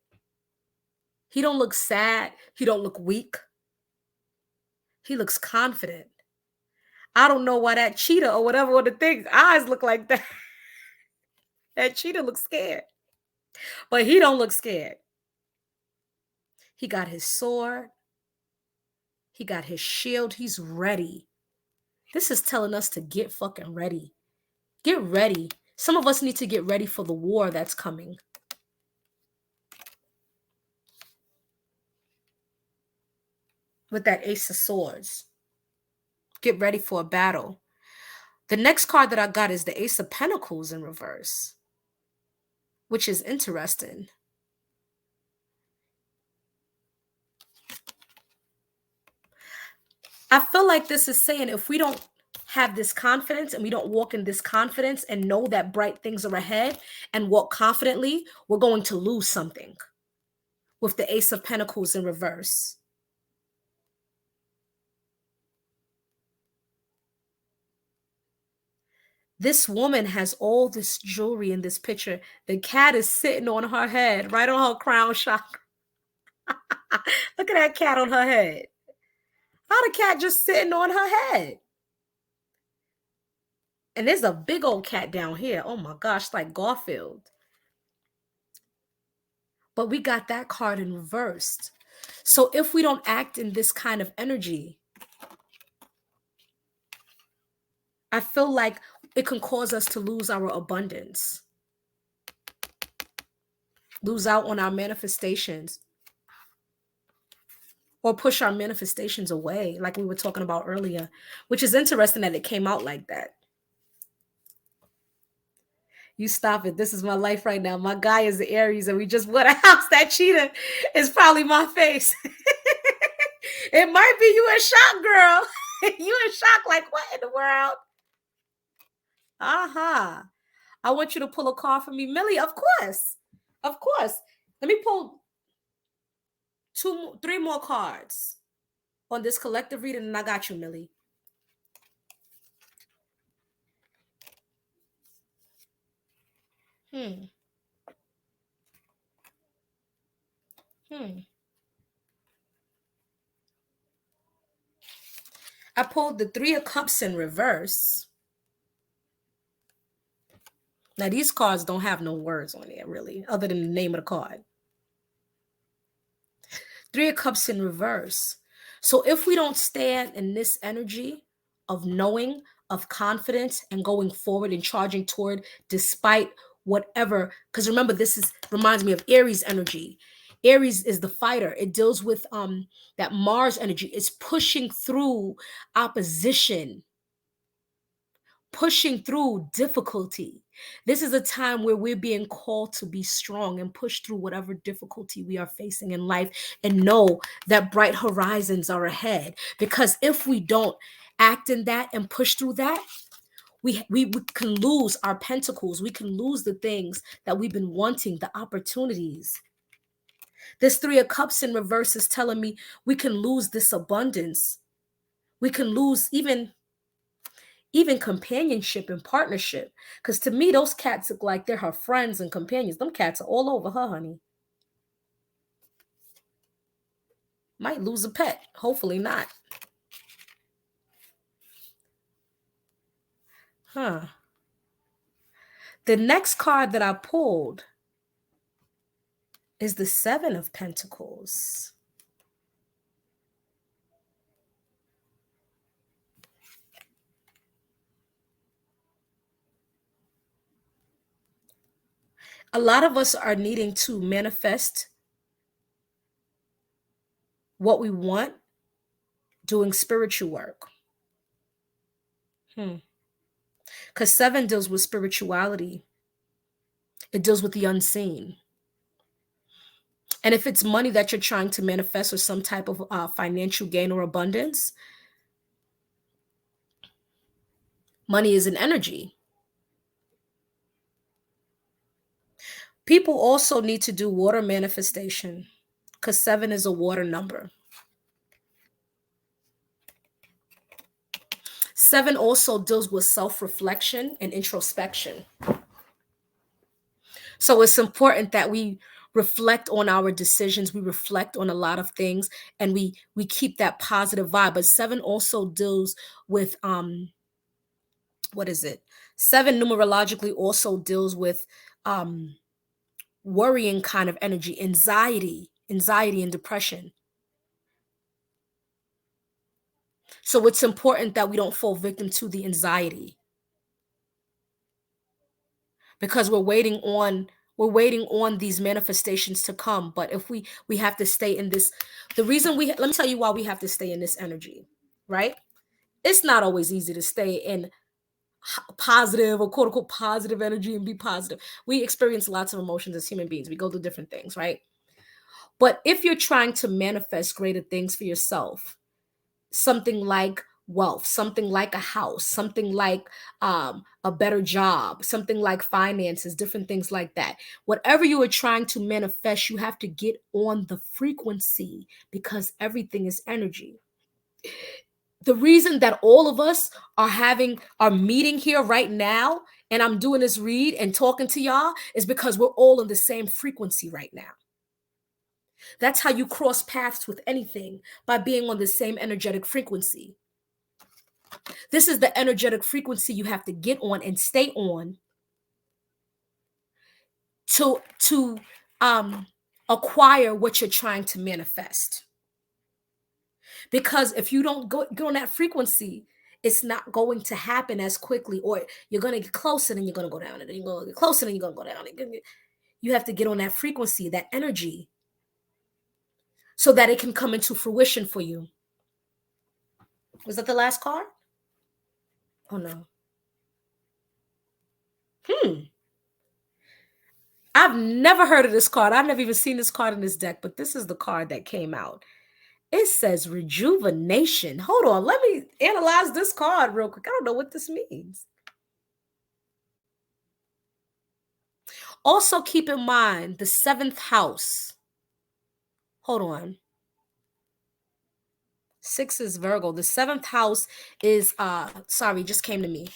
He don't look sad. He don't look weak. He looks confident. I don't know why that cheetah or whatever one of the things eyes look like that. That cheetah looks scared, but he don't look scared. He got his sword. He got his shield. He's ready. This is telling us to get fucking ready. Get ready. Some of us need to get ready for the war that's coming. With that Ace of Swords. Get ready for a battle. The next card that I got is the Ace of Pentacles in reverse, which is interesting. I feel like this is saying if we don't have this confidence and we don't walk in this confidence and know that bright things are ahead and walk confidently, we're going to lose something with the Ace of Pentacles in reverse. This woman has all this jewelry in this picture. The cat is sitting on her head, right on her crown chakra. Look at that cat on her head. How the cat just sitting on her head? And there's a big old cat down here. Oh my gosh, like Garfield. But we got that card in reversed. So if we don't act in this kind of energy, I feel like it can cause us to lose our abundance, lose out on our manifestations, or push our manifestations away, like we were talking about earlier, which is interesting that it came out like that. You stop it. This is my life right now. My guy is the Aries, and we just bought a house. That cheetah is probably my face. It might be you in shock, girl. You in shock, like, what in the world? Uh-huh. I want you to pull a card for me. Millie, of course. Of course. Let me pull three more cards on this collective reading, and I got you, Millie. Hmm. I pulled the Three of Cups in reverse. Now, these cards don't have no words on it, really, other than the name of the card. Three of Cups in reverse. So if we don't stand in this energy of knowing, of confidence, and going forward and charging toward despite whatever, because remember, reminds me of Aries energy. Aries is the fighter. It deals with that Mars energy. It's pushing through opposition, pushing through difficulty. This is a time where we're being called to be strong and push through whatever difficulty we are facing in life and know that bright horizons are ahead. Because if we don't act in that and push through that, we can lose our pentacles. We can lose the things that we've been wanting, the opportunities. This Three of Cups in reverse is telling me we can lose this abundance. We can lose even companionship and partnership. Because to me, those cats look like they're her friends and companions. Them cats are all over her, honey. Might lose a pet. Hopefully not. Huh. The next card that I pulled is the Seven of Pentacles. A lot of us are needing to manifest what we want doing spiritual work. Because seven deals with spirituality. It deals with the unseen. And if it's money that you're trying to manifest or some type of financial gain or abundance, money is an energy. People also need to do water manifestation because seven is a water number. Seven also deals with self-reflection and introspection. So it's important that we reflect on our decisions, we reflect on a lot of things, and we keep that positive vibe. But seven also deals with what is it? Seven numerologically also deals with worrying kind of energy, anxiety and depression. So it's important that we don't fall victim to the anxiety because we're waiting on these manifestations to come. But if we have to stay in this, the reason let me tell you why we have to stay in this energy, right? It's not always easy to stay in positive or quote unquote positive energy and be positive. We experience lots of emotions as human beings. We go through different things, right? But if you're trying to manifest greater things for yourself, something like wealth, something like a house, something like a better job, something like finances, different things like that. Whatever you are trying to manifest, you have to get on the frequency because everything is energy. The reason that all of us are meeting here right now and I'm doing this read and talking to y'all is because we're all in the same frequency right now. That's how you cross paths with anything, by being on the same energetic frequency. This is the energetic frequency you have to get on and stay on to acquire what you're trying to manifest. Because if you don't go on that frequency, it's not going to happen as quickly, or you're going to get closer and you're going to go down, and then you're going to get closer and you're going to go down. You have to get on that frequency, that energy, so that it can come into fruition for you. Was that the last card? Oh no. I've never heard of this card. I've never even seen this card in this deck, but this is the card that came out. It says rejuvenation. Hold on, let me analyze this card real quick. I don't know what this means. Also, keep in mind the seventh house. Hold on. 6 is Virgo. The seventh house is sorry, just came to me.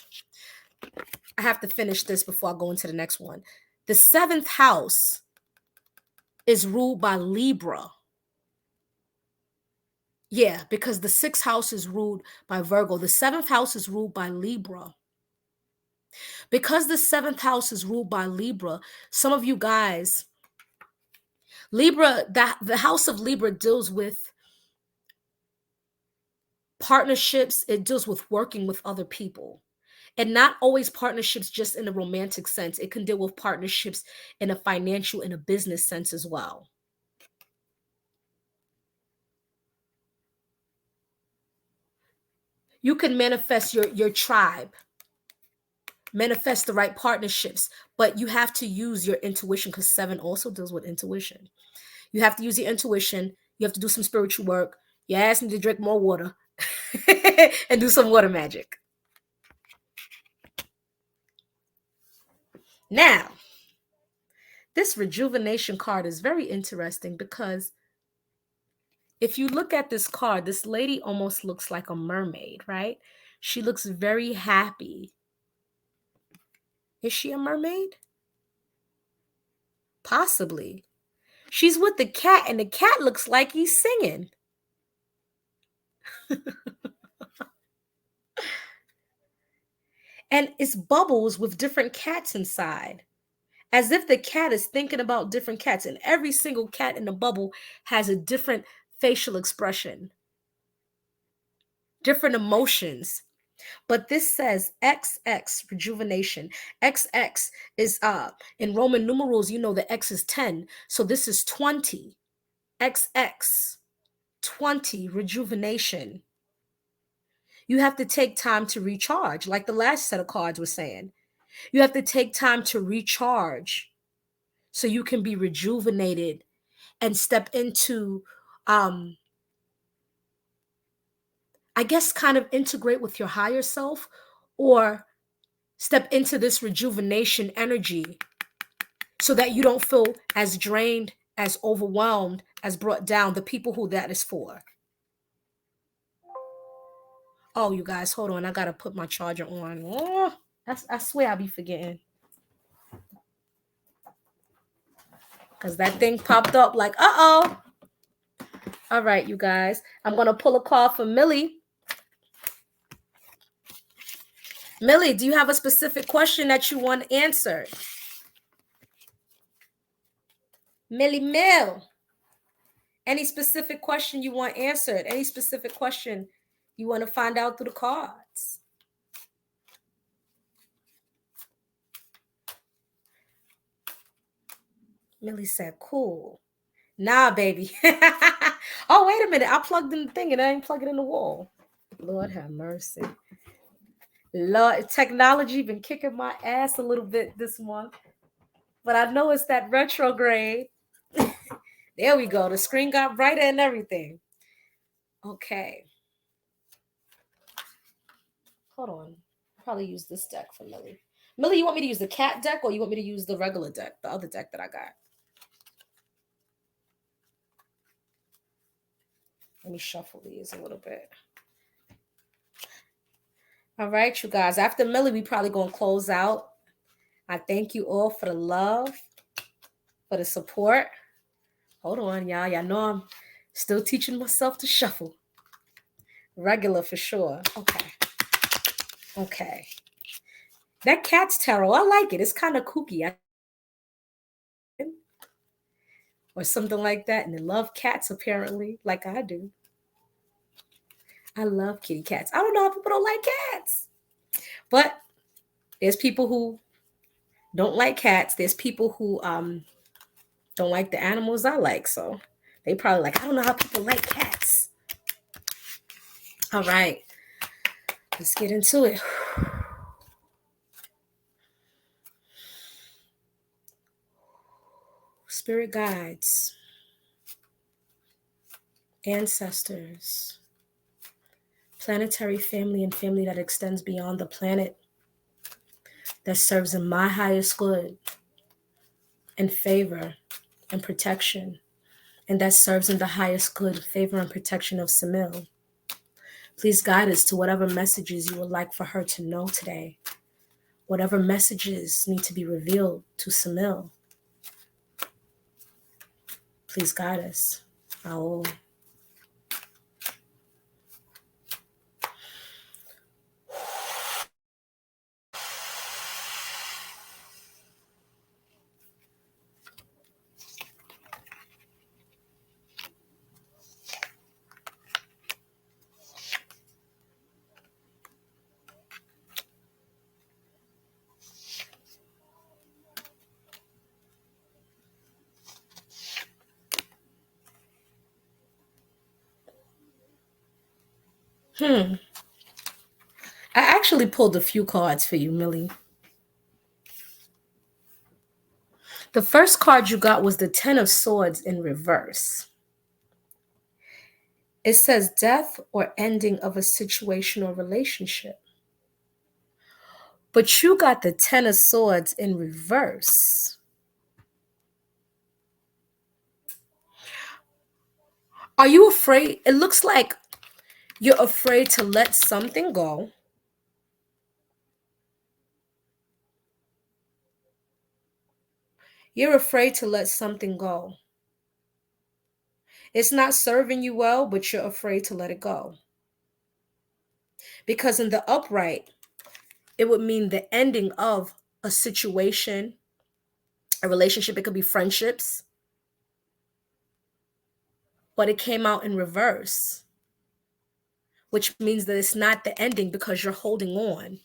I have to finish this before I go into the next one. The seventh house is ruled by Libra. Yeah, because the sixth house is ruled by Virgo. The seventh house is ruled by Libra. Because the seventh house is ruled by Libra, some of you guys, Libra, the house of Libra deals with partnerships. It deals with working with other people. And not always partnerships just in a romantic sense. It can deal with partnerships in a financial, in a business sense as well. You can manifest your tribe, manifest the right partnerships, but you have to use your intuition because 7 also deals with intuition. You have to use your intuition. You have to do some spiritual work. You ask me to drink more water and do some water magic. Now, this rejuvenation card is very interesting because if you look at this card, this lady almost looks like a mermaid, right? She looks very happy. Is she a mermaid? Possibly. She's with the cat, and the cat looks like he's singing. And it's bubbles with different cats inside, as if the cat is thinking about different cats. And every single cat in the bubble has a different facial expression, different emotions. But this says XX, rejuvenation. XX is in Roman numerals, you know the X is 10. So this is 20. XX, 20, rejuvenation. You have to take time to recharge, like the last set of cards was saying. You have to take time to recharge so you can be rejuvenated and step into, I guess, kind of integrate with your higher self, or step into this rejuvenation energy so that you don't feel as drained, as overwhelmed, as brought down. The people who that is for. Oh, you guys, hold on. I got to put my charger on. Oh, I swear I'll be forgetting. Because that thing popped up like, uh-oh. All right, you guys. I'm going to pull a call for Millie. Millie, do you have a specific question that you want answered? Millie Mill. Any specific question you want answered? Any specific question you want to find out through the cards? Millie said, cool. Nah, baby. Oh, wait a minute. I plugged in the thing and I didn't plug it in the wall. Lord have mercy. Lord, technology been kicking my ass a little bit this month. But I know it's that retrograde. There we go. The screen got brighter and everything. Okay. Hold on. I'll probably use this deck for Millie. Millie, you want me to use the cat deck or you want me to use the regular deck, the other deck that I got? Let me shuffle these a little bit. All right, you guys. After Millie, we probably going to close out. I thank you all for the love, for the support. Hold on, y'all. Y'all know I'm still teaching myself to shuffle. Regular for sure. Okay. Okay. That cat's tarot, I like it. It's kind of kooky. Or something like that. And they love cats, apparently, like I do. I love kitty cats. I don't know how people don't like cats. But there's people who don't like cats. There's people who don't like the animals I like. So they probably like, I don't know how people like cats. All right. Let's get into it. Spirit guides, ancestors, planetary family, and family that extends beyond the planet, that serves in my highest good and favor and protection, and that serves in the highest good, favor, and protection of Samil. Please guide us to whatever messages you would like for her to know today. Whatever messages need to be revealed to Samil. Please guide us. Aul. I actually pulled a few cards for you, Millie. The first card you got was the Ten of Swords in reverse. It says death or ending of a situation or relationship. But you got the Ten of Swords in reverse. Are you afraid? It looks like you're afraid to let something go. You're afraid to let something go. It's not serving you well, but you're afraid to let it go. Because in the upright, it would mean the ending of a situation, a relationship. It could be friendships, but it came out in reverse, which means that it's not the ending because you're holding on.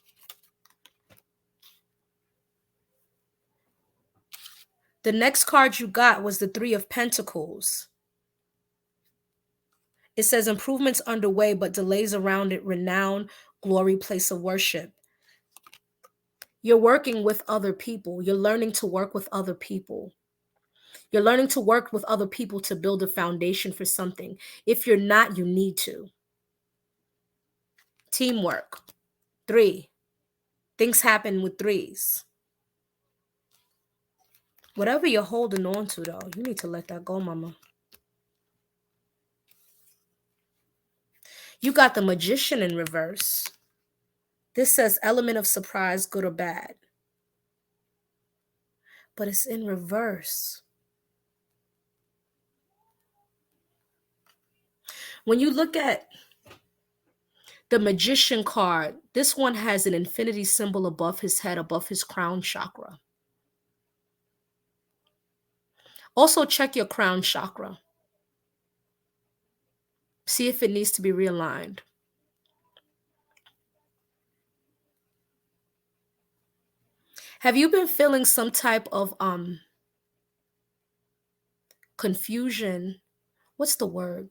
The next card you got was the Three of Pentacles. It says improvements underway, but delays around it, renown, glory, place of worship. You're working with other people. You're learning to work with other people. You're learning to work with other people to build a foundation for something. If you're not, you need to. Teamwork. 3. Things happen with 3s. Whatever you're holding on to, though, you need to let that go, mama. You got the Magician in reverse. This says element of surprise, good or bad. But it's in reverse. When you look at the Magician card, this one has an infinity symbol above his head, above his crown chakra. Also check your crown chakra. See if it needs to be realigned. Have you been feeling some type of confusion? What's the word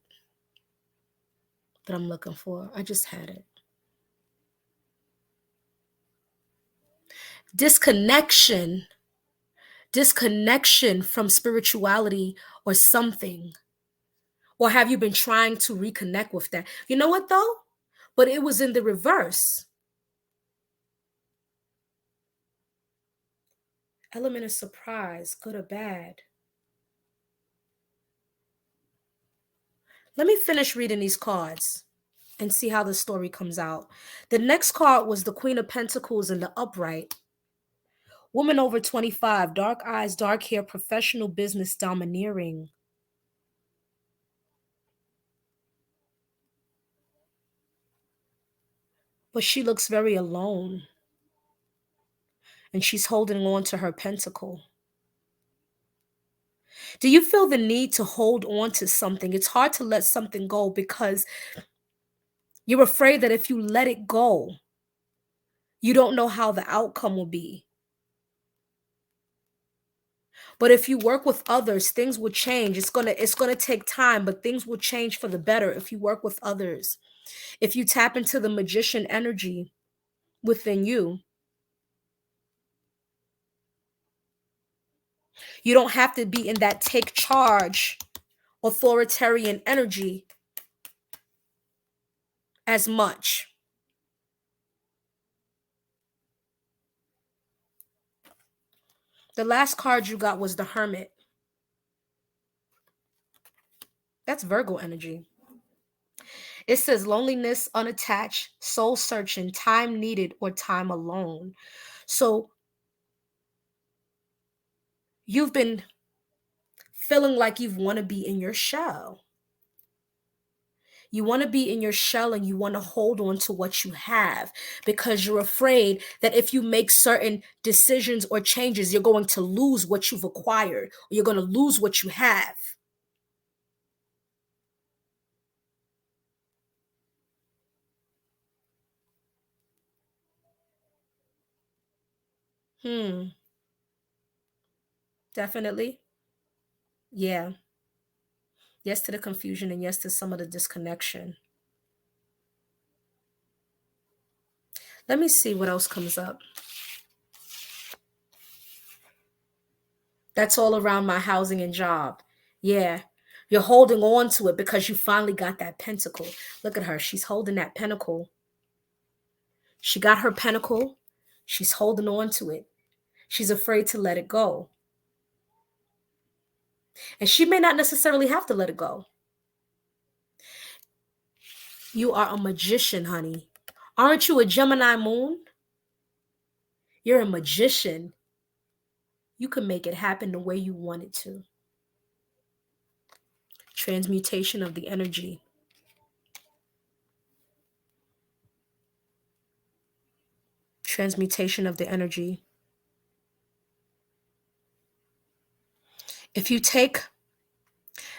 that I'm looking for? I just had it. Disconnection from spirituality or something. Or have you been trying to reconnect with that? You know what though? But it was in the reverse. Element of surprise, good or bad. Let me finish reading these cards and see how the story comes out. The next card was the Queen of Pentacles in the upright. Woman over 25, dark eyes, dark hair, professional, business, domineering. But she looks very alone. And she's holding on to her pentacle. Do you feel the need to hold on to something? It's hard to let something go because you're afraid that if you let it go, you don't know how the outcome will be. But if you work with others, things will change. It's gonna take time, but things will change for the better if you work with others. If you tap into the magician energy within you, you don't have to be in that take charge, authoritarian energy as much. The last card you got was the Hermit. That's Virgo energy. It says loneliness, unattached, soul searching, time needed, or time alone. So you've been feeling like you want to be in your shell. You want to be in your shell and you want to hold on to what you have because you're afraid that if you make certain decisions or changes, you're going to lose what you've acquired or you're going to lose what you have. Definitely. Yeah. Yes to the confusion and yes to some of the disconnection. Let me see what else comes up. That's all around my housing and job. Yeah. You're holding on to it because you finally got that pentacle. Look at her. She's holding that pentacle. She got her pentacle. She's holding on to it. She's afraid to let it go. And she may not necessarily have to let it go. You are a magician, honey. Aren't you a Gemini moon? You're a magician. You can make it happen the way you want it to. Transmutation of the energy. transmutation of the energy. If you take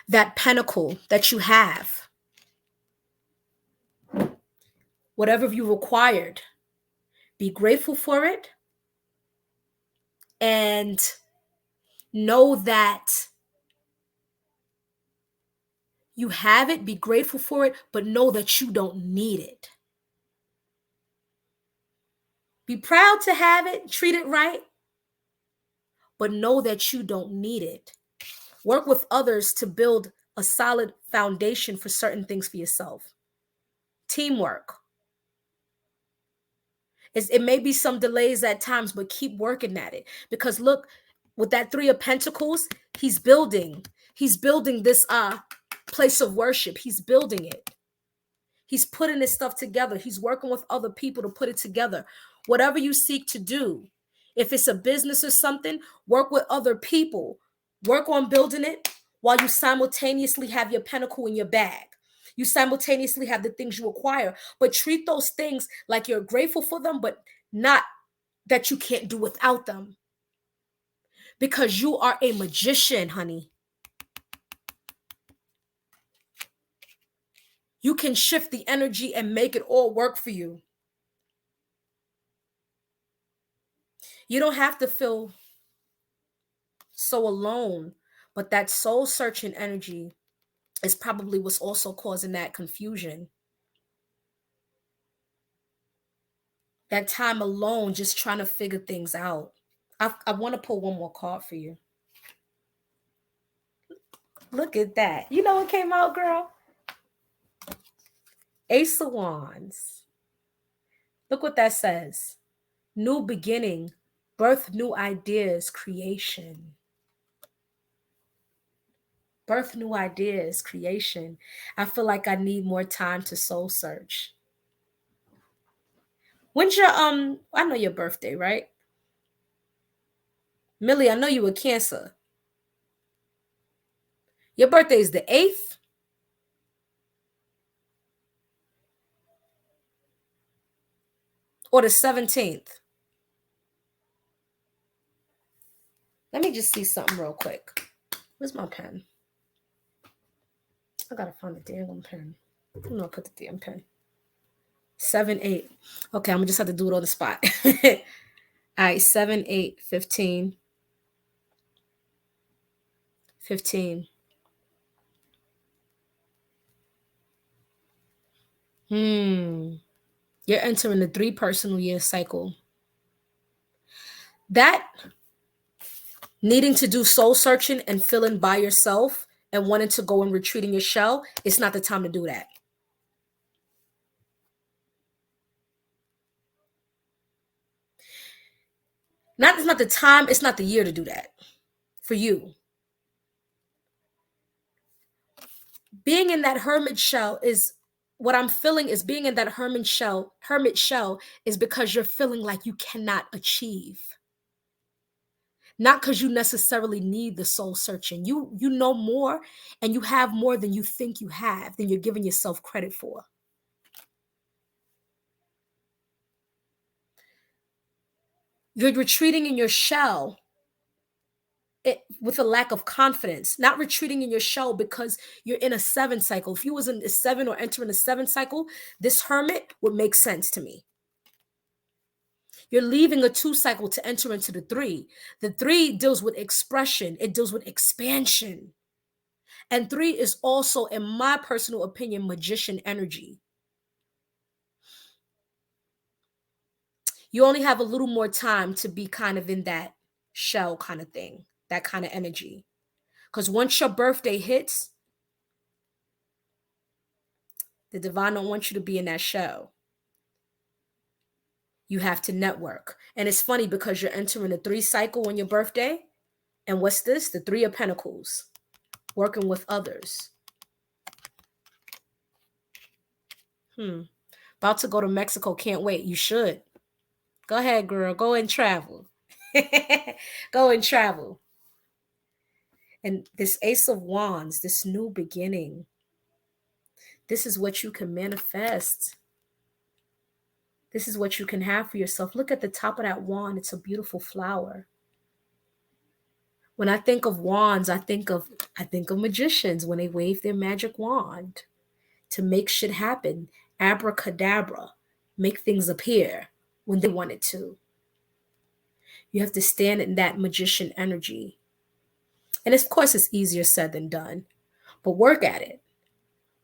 that pentacle that you have, whatever you required, be grateful for it and know that you have it, be grateful for it, but know that you don't need it. Be proud to have it, treat it right, but know that you don't need it. Work with others to build a solid foundation for certain things for yourself. Teamwork. It may be some delays at times, but keep working at it. Because look, with that Three of Pentacles, he's building this place of worship. He's building it. He's putting this stuff together. He's working with other people to put it together. Whatever you seek to do, if it's a business or something, work with other people. Work on building it while you simultaneously have your pentacle in your bag. You simultaneously have the things you acquire, but treat those things like you're grateful for them, but not that you can't do without them. Because you are a magician, honey. You can shift the energy and make it all work for you. You don't have to feel so alone, but that soul searching energy is probably what's also causing that confusion. That time alone, just trying to figure things out. I want to pull one more card for you. Look at that. You know what came out, girl? Ace of Wands. Look what that says. New beginning, birth new ideas, creation. Birth new ideas, creation. I feel like I need more time to soul search. When's your I know your birthday, right? Millie, I know you were Cancer. Your birthday is the 8th? Or the 17th? Let me just see something real quick. Where's my pen? I gotta find the damn pen. I'm gonna put the damn pen. 7-8. Okay, I'm gonna just have to do it on the spot. All right, 7-8, 15. 15. You're entering the 3 personal year cycle. That needing to do soul searching and feeling by yourself and wanting to go and retreat in your shell, it's not the time to do that. It's not the time, it's not the year to do that for you. Being in that hermit shell is what I'm feeling is being in that hermit shell is because you're feeling like you cannot achieve. Not because you necessarily need the soul searching. You know more and you have more than you think you have, than you're giving yourself credit for. You're retreating in your shell with a lack of confidence, not retreating in your shell because you're in a 7 cycle. If you was in a 7 or entering a 7 cycle, this hermit would make sense to me. You're leaving a 2 cycle to enter into the 3. The 3 deals with expression. It deals with expansion. And 3 is also, in my personal opinion, magician energy. You only have a little more time to be kind of in that shell kind of thing, that kind of energy. Because once your birthday hits, the divine don't want you to be in that shell. You have to network. And it's funny because you're entering a 3 cycle on your birthday. And what's this? The 3 of Pentacles. Working with others. About to go to Mexico. Can't wait. You should. Go ahead, girl. Go and travel. Go and travel. And this Ace of Wands, this new beginning, this is what you can manifest. This is what you can have for yourself. Look at the top of that wand. It's a beautiful flower. When I think of wands, I think of magicians when they wave their magic wand to make shit happen. Abracadabra, make things appear when they want it to. You have to stand in that magician energy. And of course, it's easier said than done, but work at it.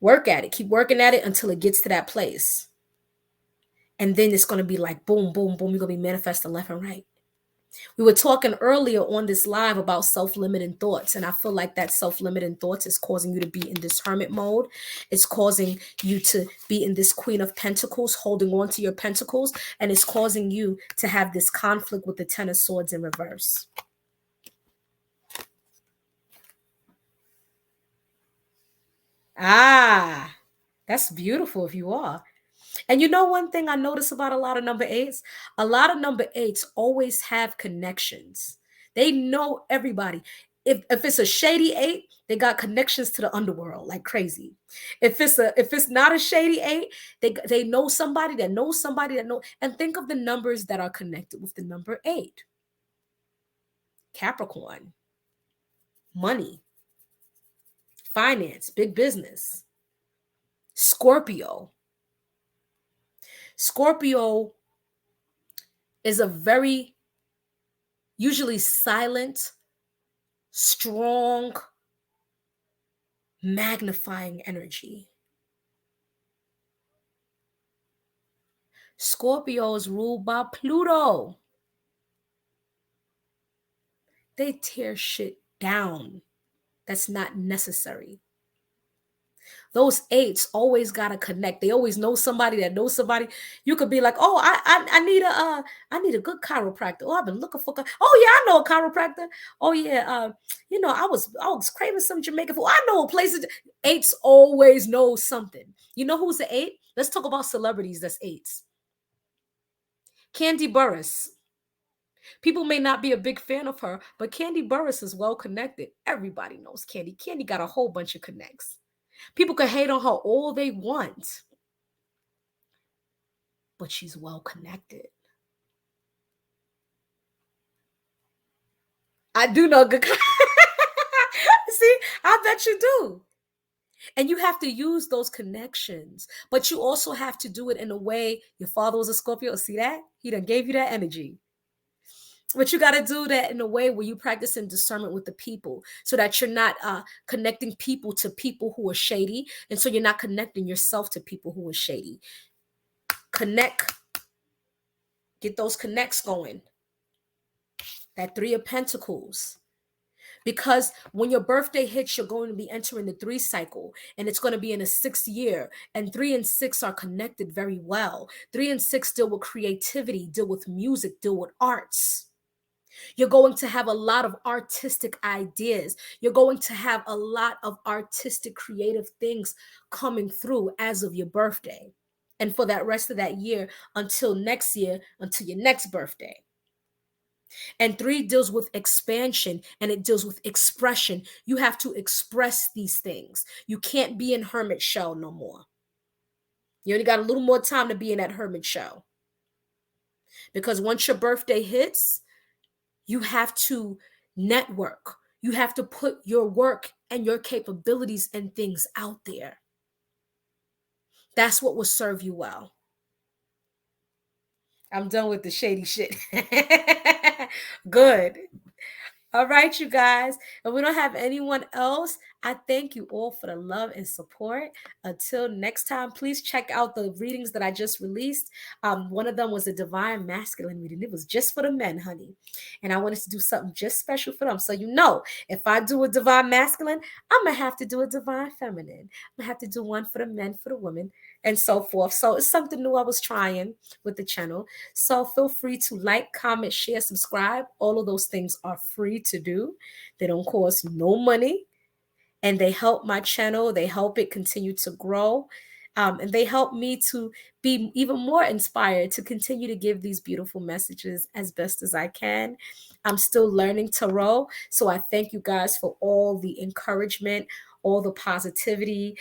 Work at it. Keep working at it until it gets to that place. And then it's going to be like boom, boom, boom. You're going to be manifesting left and right. We were talking earlier on this live about self-limiting thoughts. And I feel like that self-limiting thoughts is causing you to be in this hermit mode. It's causing you to be in this Queen of Pentacles, holding on to your pentacles. And it's causing you to have this conflict with the Ten of Swords in reverse. Ah, that's beautiful if you are. And you know one thing I notice about a lot of number eights? A lot of number eights always have connections. They know everybody. If it's a shady eight, they got connections to the underworld like crazy. If it's not a shady eight, they know somebody that knows somebody that know. And think of the numbers that are connected with the number 8. Capricorn, money, finance, big business. Scorpio. Scorpio is a very usually silent, strong, magnifying energy. Scorpio is ruled by Pluto. They tear shit down that's not necessary. Those 8s always gotta connect. They always know somebody that knows somebody. You could be like, oh, I need a good chiropractor. Oh, I've been looking for. Oh yeah, I know a chiropractor. Oh yeah, I was craving some Jamaican food. I know places. 8s always know something. You know who's the 8? Let's talk about celebrities. That's 8s. Candy Burris. People may not be a big fan of her, but Candy Burris is well connected. Everybody knows Candy. Candy got a whole bunch of connects. People can hate on her all they want, but she's well connected. I do know good. See, I bet you do. And you have to use those connections, but you also have to do it in a way. Your father was a Scorpio. See that? He done gave you that energy. But you got to do that in a way where you practice in discernment with the people so that you're not connecting people to people who are shady. And so you're not connecting yourself to people who are shady. Connect. Get those connects going. That 3 of Pentacles. Because when your birthday hits, you're going to be entering the 3 cycle, and it's going to be in a 6th year. And 3 and 6 are connected very well. 3 and 6 deal with creativity, deal with music, deal with arts. You're going to have a lot of artistic ideas. You're going to have a lot of artistic, creative things coming through as of your birthday. And for that rest of that year, until next year, until your next birthday. And 3 deals with expansion, and it deals with expression. You have to express these things. You can't be in hermit shell no more. You only got a little more time to be in that hermit shell. Because once your birthday hits, you have to network. You have to put your work and your capabilities and things out there. That's what will serve you well. I'm done with the shady shit. Good. All right, you guys. If we don't have anyone else, I thank you all for the love and support. Until next time, please check out the readings that I just released. One of them was a divine masculine reading. It was just for the men, honey. And I wanted to do something just special for them. So if I do a divine masculine, I'm going to have to do a divine feminine. I'm going to have to do one for the men, for the women, and so forth. So it's something new I was trying with the channel. So feel free to like, comment, share, subscribe. All of those things are free to do. They don't cost no money, and they help my channel. They help it continue to grow, and they help me to be even more inspired to continue to give these beautiful messages as best as I can. I'm still learning tarot, so I thank you guys for all the encouragement, all the positivity,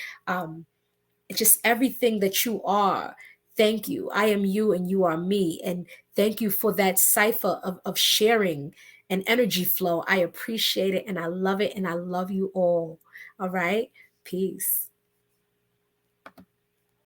just everything that you are. Thank you. I am you and you are me. And thank you for that cipher of sharing and energy flow. I appreciate it and I love it and I love you all. All right. Peace.